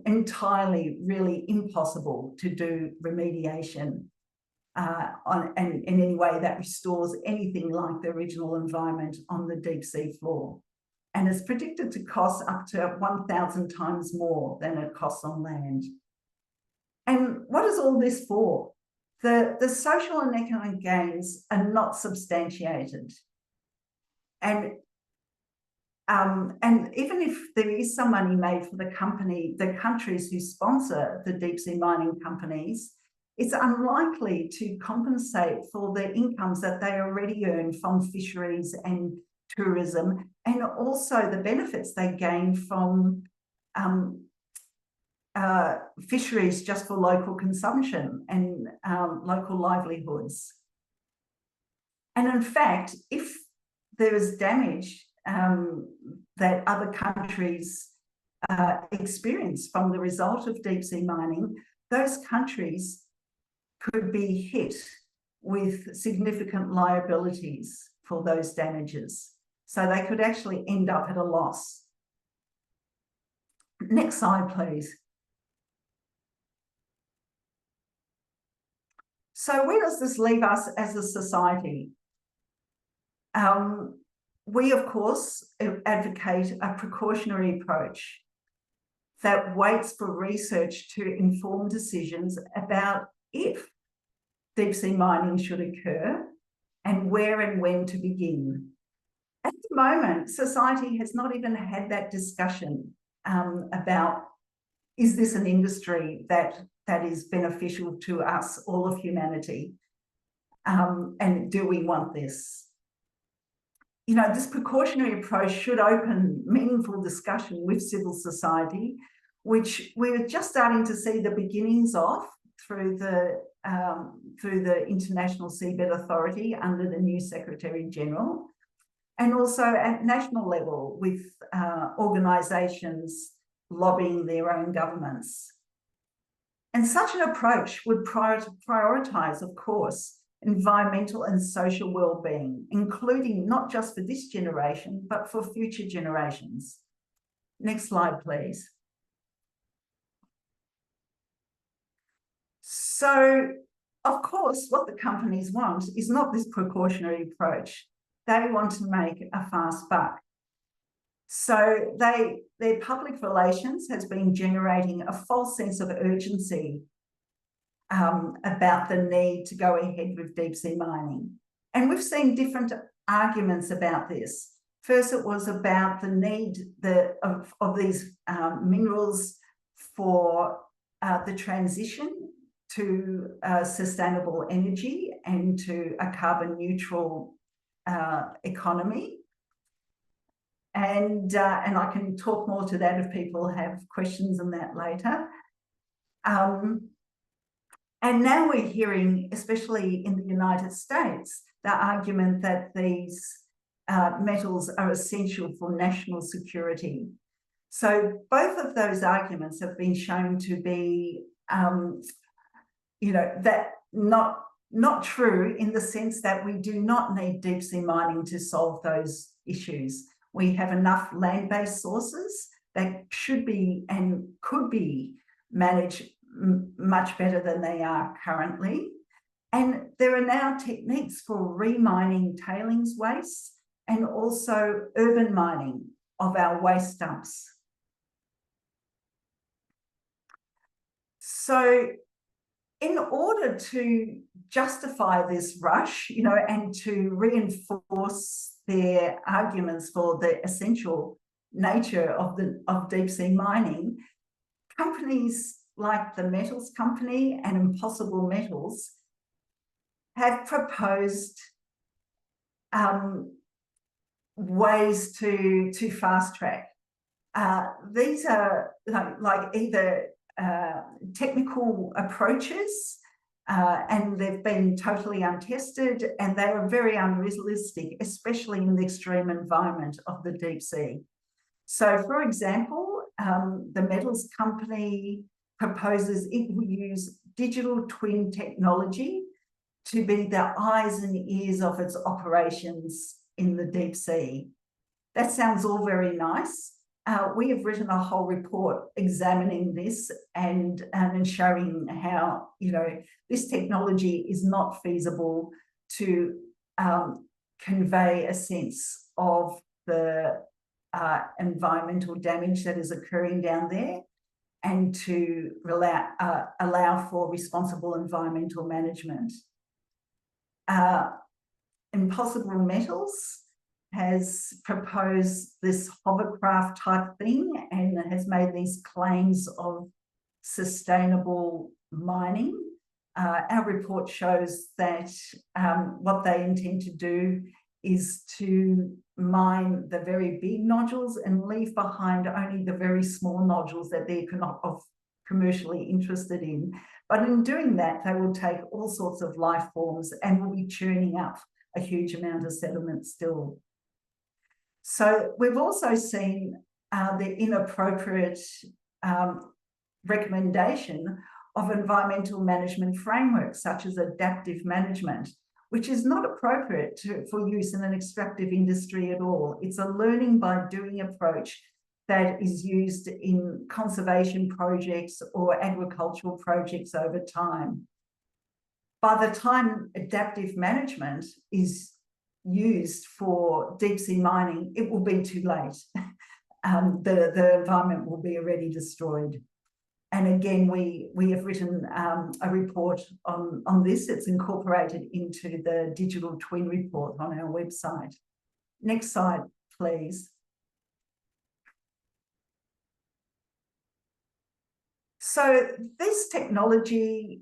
entirely really impossible to do remediation in any way that restores anything like the original environment on the deep sea floor. And it's predicted to cost up to 1,000 times more than it costs on land. And what is all this for? The social and economic gains are not substantiated. And even if there is some money made for the countries who sponsor the deep sea mining companies, it's unlikely to compensate for the incomes that they already earn from fisheries and tourism, and also the benefits they gain from fisheries just for local consumption and local livelihoods. And in fact, if there is damage that other countries experience from the result of deep sea mining, those countries could be hit with significant liabilities for those damages. So they could actually end up at a loss. Next slide, please. So where does this leave us as a society? We, of course, advocate a precautionary approach that waits for research to inform decisions about if deep sea mining should occur and where and when to begin. At the moment, society has not even had that discussion about, is this an industry that is beneficial to us, all of humanity? And do we want this? You know, this precautionary approach should open meaningful discussion with civil society, which we're just starting to see the beginnings of through the International Seabed Authority under the new Secretary General, and also at national level with organisations lobbying their own governments. And such an approach would prioritise, of course, environmental and social well-being, including not just for this generation, but for future generations. Next slide, please. So, of course, what the companies want is not this precautionary approach. They want to make a fast buck. So their public relations has been generating a false sense of urgency about the need to go ahead with deep sea mining. And we've seen different arguments about this. First, it was about the need of these minerals for the transition to sustainable energy and to a carbon neutral economy. And I can talk more to that if people have questions on that later. And now we're hearing, especially in the United States, the argument that these metals are essential for national security. So both of those arguments have been shown to be, that not true, in the sense that we do not need deep sea mining to solve those issues. We have enough land-based sources that should be and could be managed much better than they are currently. And there are now techniques for remining tailings waste and also urban mining of our waste dumps. So in order to justify this rush, and to reinforce their arguments for the essential nature of deep sea mining, companies like the Metals Company and Impossible Metals have proposed ways to fast track. These are like either technical approaches, and they've been totally untested, and they are very unrealistic, especially in the extreme environment of the deep sea. So, for example, the Metals Company proposes it will use digital twin technology to be the eyes and ears of its operations in the deep sea. That sounds all very nice. We have written a whole report examining this and showing how, this technology is not feasible to convey a sense of the environmental damage that is occurring down there, and to allow for responsible environmental management. Impossible Metals has proposed this hovercraft type thing and has made these claims of sustainable mining. Our report shows that what they intend to do is to mine the very big nodules and leave behind only the very small nodules that they're commercially interested in. But in doing that, they will take all sorts of life forms and will be churning up a huge amount of sediment still. So we've also seen the inappropriate recommendation of environmental management frameworks, such as adaptive management, which is not appropriate for use in an extractive industry at all. It's a learning by doing approach that is used in conservation projects or agricultural projects over time. By the time adaptive management is used for deep sea mining, it will be too late. The environment will be already destroyed. And again, we have written a report on this. It's incorporated into the digital twin report on our website. Next slide, please. So this technology,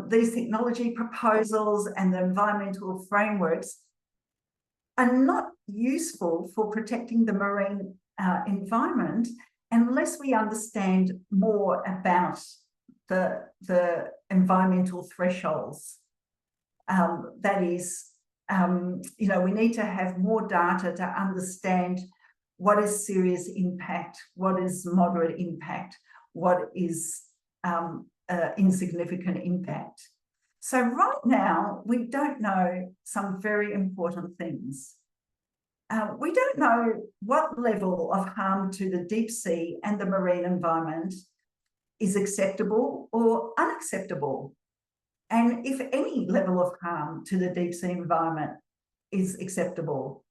these technology proposals and the environmental frameworks are not useful for protecting the marine environment unless we understand more about the environmental thresholds. That is, we need to have more data to understand what is serious impact, what is moderate impact, what is insignificant impact. So right now, we don't know some very important things. We don't know what level of harm to the deep sea and the marine environment is acceptable or unacceptable, and if any level of harm to the deep sea environment is acceptable.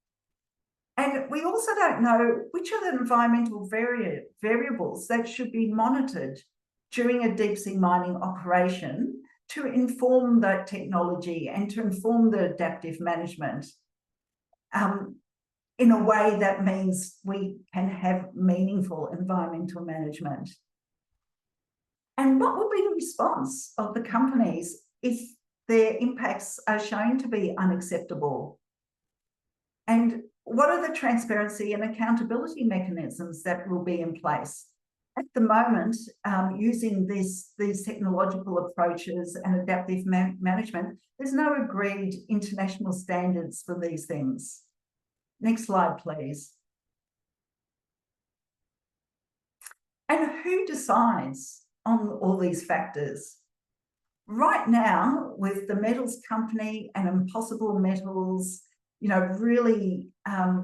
And we also don't know which are the environmental variables that should be monitored during a deep sea mining operation to inform that technology and to inform the adaptive management in a way that means we can have meaningful environmental management. And what will be the response of the companies if their impacts are shown to be unacceptable? And what are the transparency and accountability mechanisms that will be in place? At the moment, using these technological approaches and adaptive management, there's no agreed international standards for these things. Next slide, please. And who decides on all these factors? Right now, with the metals company and Impossible Metals, you know, really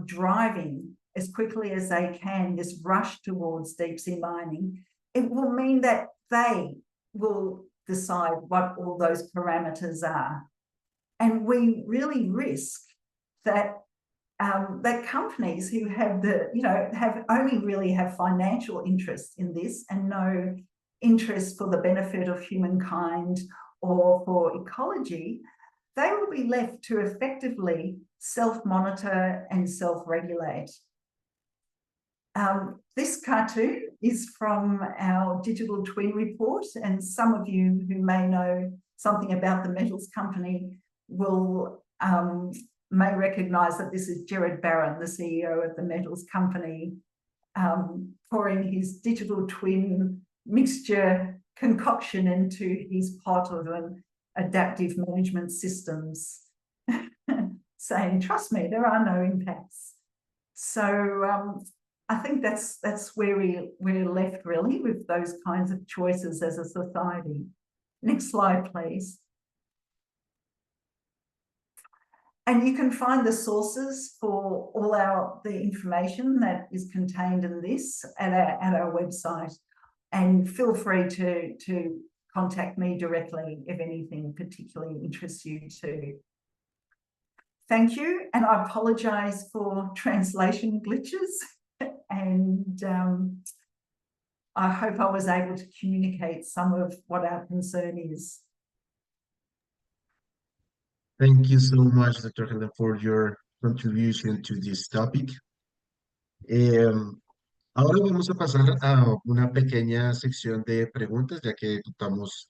driving as quickly as they can this rush towards deep sea mining, it will mean that they will decide what all those parameters are. And we really risk that that companies who have only really have financial interest in this and no interest for the benefit of humankind or for ecology, they will be left to effectively self-monitor and self-regulate. This cartoon is from our digital twin report, and some of you who may know something about the metals company will may recognise that this is Gerard Barron, the CEO of the metals company, pouring his digital twin mixture concoction into his pot of an adaptive management systems, saying, trust me, there are no impacts. So I think that's where we're left really with those kinds of choices as a society. Next slide, please. And you can find the sources for all the information that is contained in this at our website. And feel free to contact me directly if anything particularly interests you too. Thank you, and I apologise for translation glitches, and I hope I was able to communicate some of what our concern is. Thank you so much, Dr. Helen, for your contribution to this topic. Ahora vamos a pasar a una pequeña sección de preguntas, ya que contamos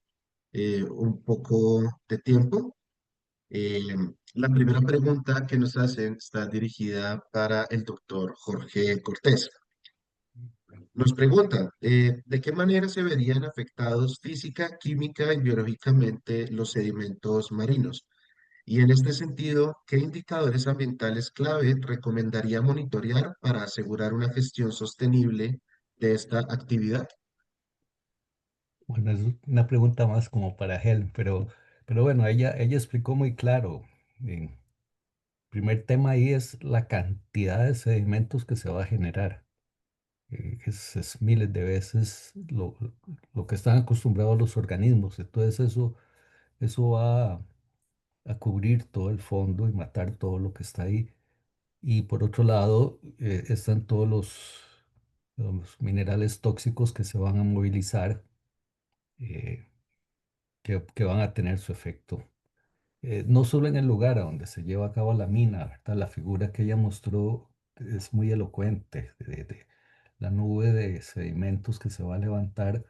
un poco de tiempo. La primera pregunta que nos hacen está dirigida para el doctor Jorge Cortés. Nos preguntan, ¿de qué manera se verían afectados física, química y biológicamente los sedimentos marinos? Y en este sentido, ¿qué indicadores ambientales clave recomendaría monitorear para asegurar una gestión sostenible de esta actividad? Bueno, es una pregunta más como para Helen, pero bueno, ella explicó muy claro. El primer tema ahí es la cantidad de sedimentos que se va a generar. Es miles de veces lo que están acostumbrados los organismos. Entonces eso va a cubrir todo el fondo y matar todo lo que está ahí. Y por otro lado, están todos los minerales tóxicos que se van a movilizar, eh, que van a tener su efecto. No solo en el lugar a donde se lleva a cabo la mina, ¿verdad? La figura que ella mostró es muy elocuente de la nube de sedimentos que se va a levantar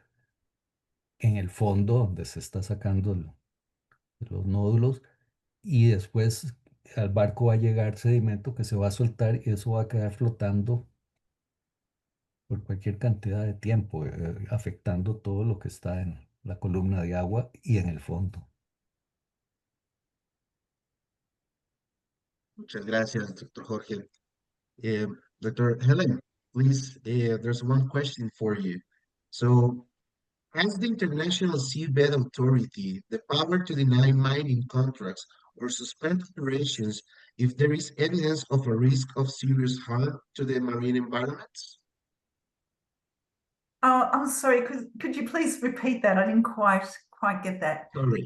en el fondo donde se está sacando los nódulos, y después al barco va a llegar sedimento que se va a soltar y eso va a quedar flotando por cualquier cantidad de tiempo, afectando todo lo que está en la columna de agua y en el fondo. Muchas gracias, Dr. Jorge. Uh, Dr. Helen, please, there's one question for you. So, has the International Seabed Authority the power to deny mining contracts or suspend operations if there is evidence of a risk of serious harm to the marine environments? Oh, I'm sorry, could you please repeat that? I didn't quite get that. Sorry.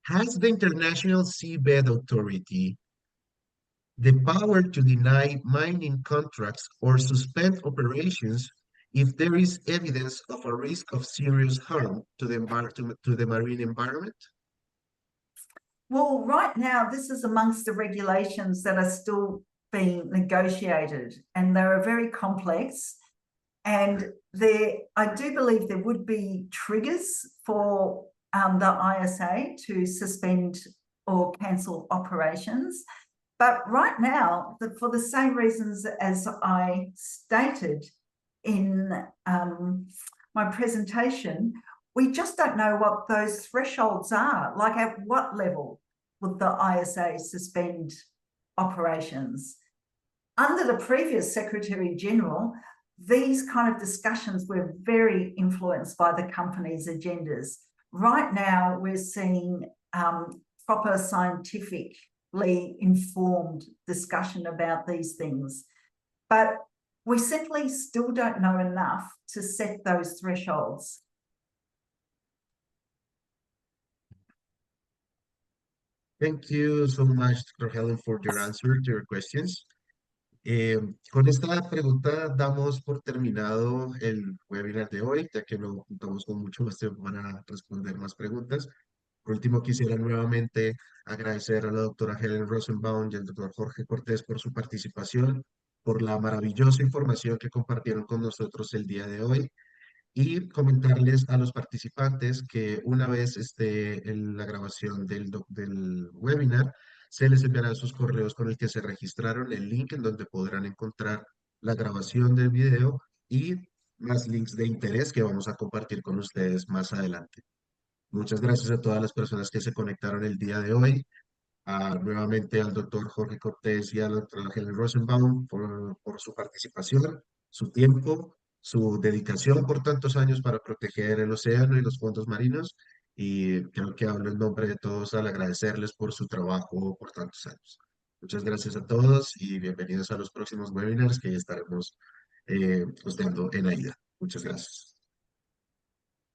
Has the International Seabed Authority the power to deny mining contracts or suspend operations if there is evidence of a risk of serious harm to the marine environment? Well, right now, this is amongst the regulations that are still being negotiated, and they are very complex. And I do believe there would be triggers for the ISA to suspend or cancel operations. But right now, for the same reasons as I stated in my presentation, we just don't know what those thresholds are. Like, at what level would the ISA suspend operations? Under the previous Secretary General, these kind of discussions were very influenced by the company's agendas. Right now, we're seeing proper scientifically informed discussion about these things. But we simply still don't know enough to set those thresholds. Thank you so much, Dr. Helen, for your answer to your questions. Con esta pregunta damos por terminado el webinar de hoy, ya que no contamos con mucho más tiempo para responder más preguntas. Por último, quisiera nuevamente agradecer a la doctora Helen Rosenbaum y al doctor Jorge Cortés por su participación, por la maravillosa información que compartieron con nosotros el día de hoy y comentarles a los participantes que una vez esté en la grabación del webinar, se les enviará a sus correos con el que se registraron el link en donde podrán encontrar la grabación del video y más links de interés que vamos a compartir con ustedes más adelante. Muchas gracias a todas las personas que se conectaron el día de hoy, nuevamente al doctor Jorge Cortés y a la doctora Helen Rosenbaum por su participación, su tiempo, su dedicación por tantos años para proteger el océano y los fondos marinos. Y creo que hablo en nombre de todos al agradecerles por su trabajo por tantos años. Muchas gracias a todos y bienvenidos a los próximos webinars que ya estaremos hosteando en AIDA. Muchas gracias.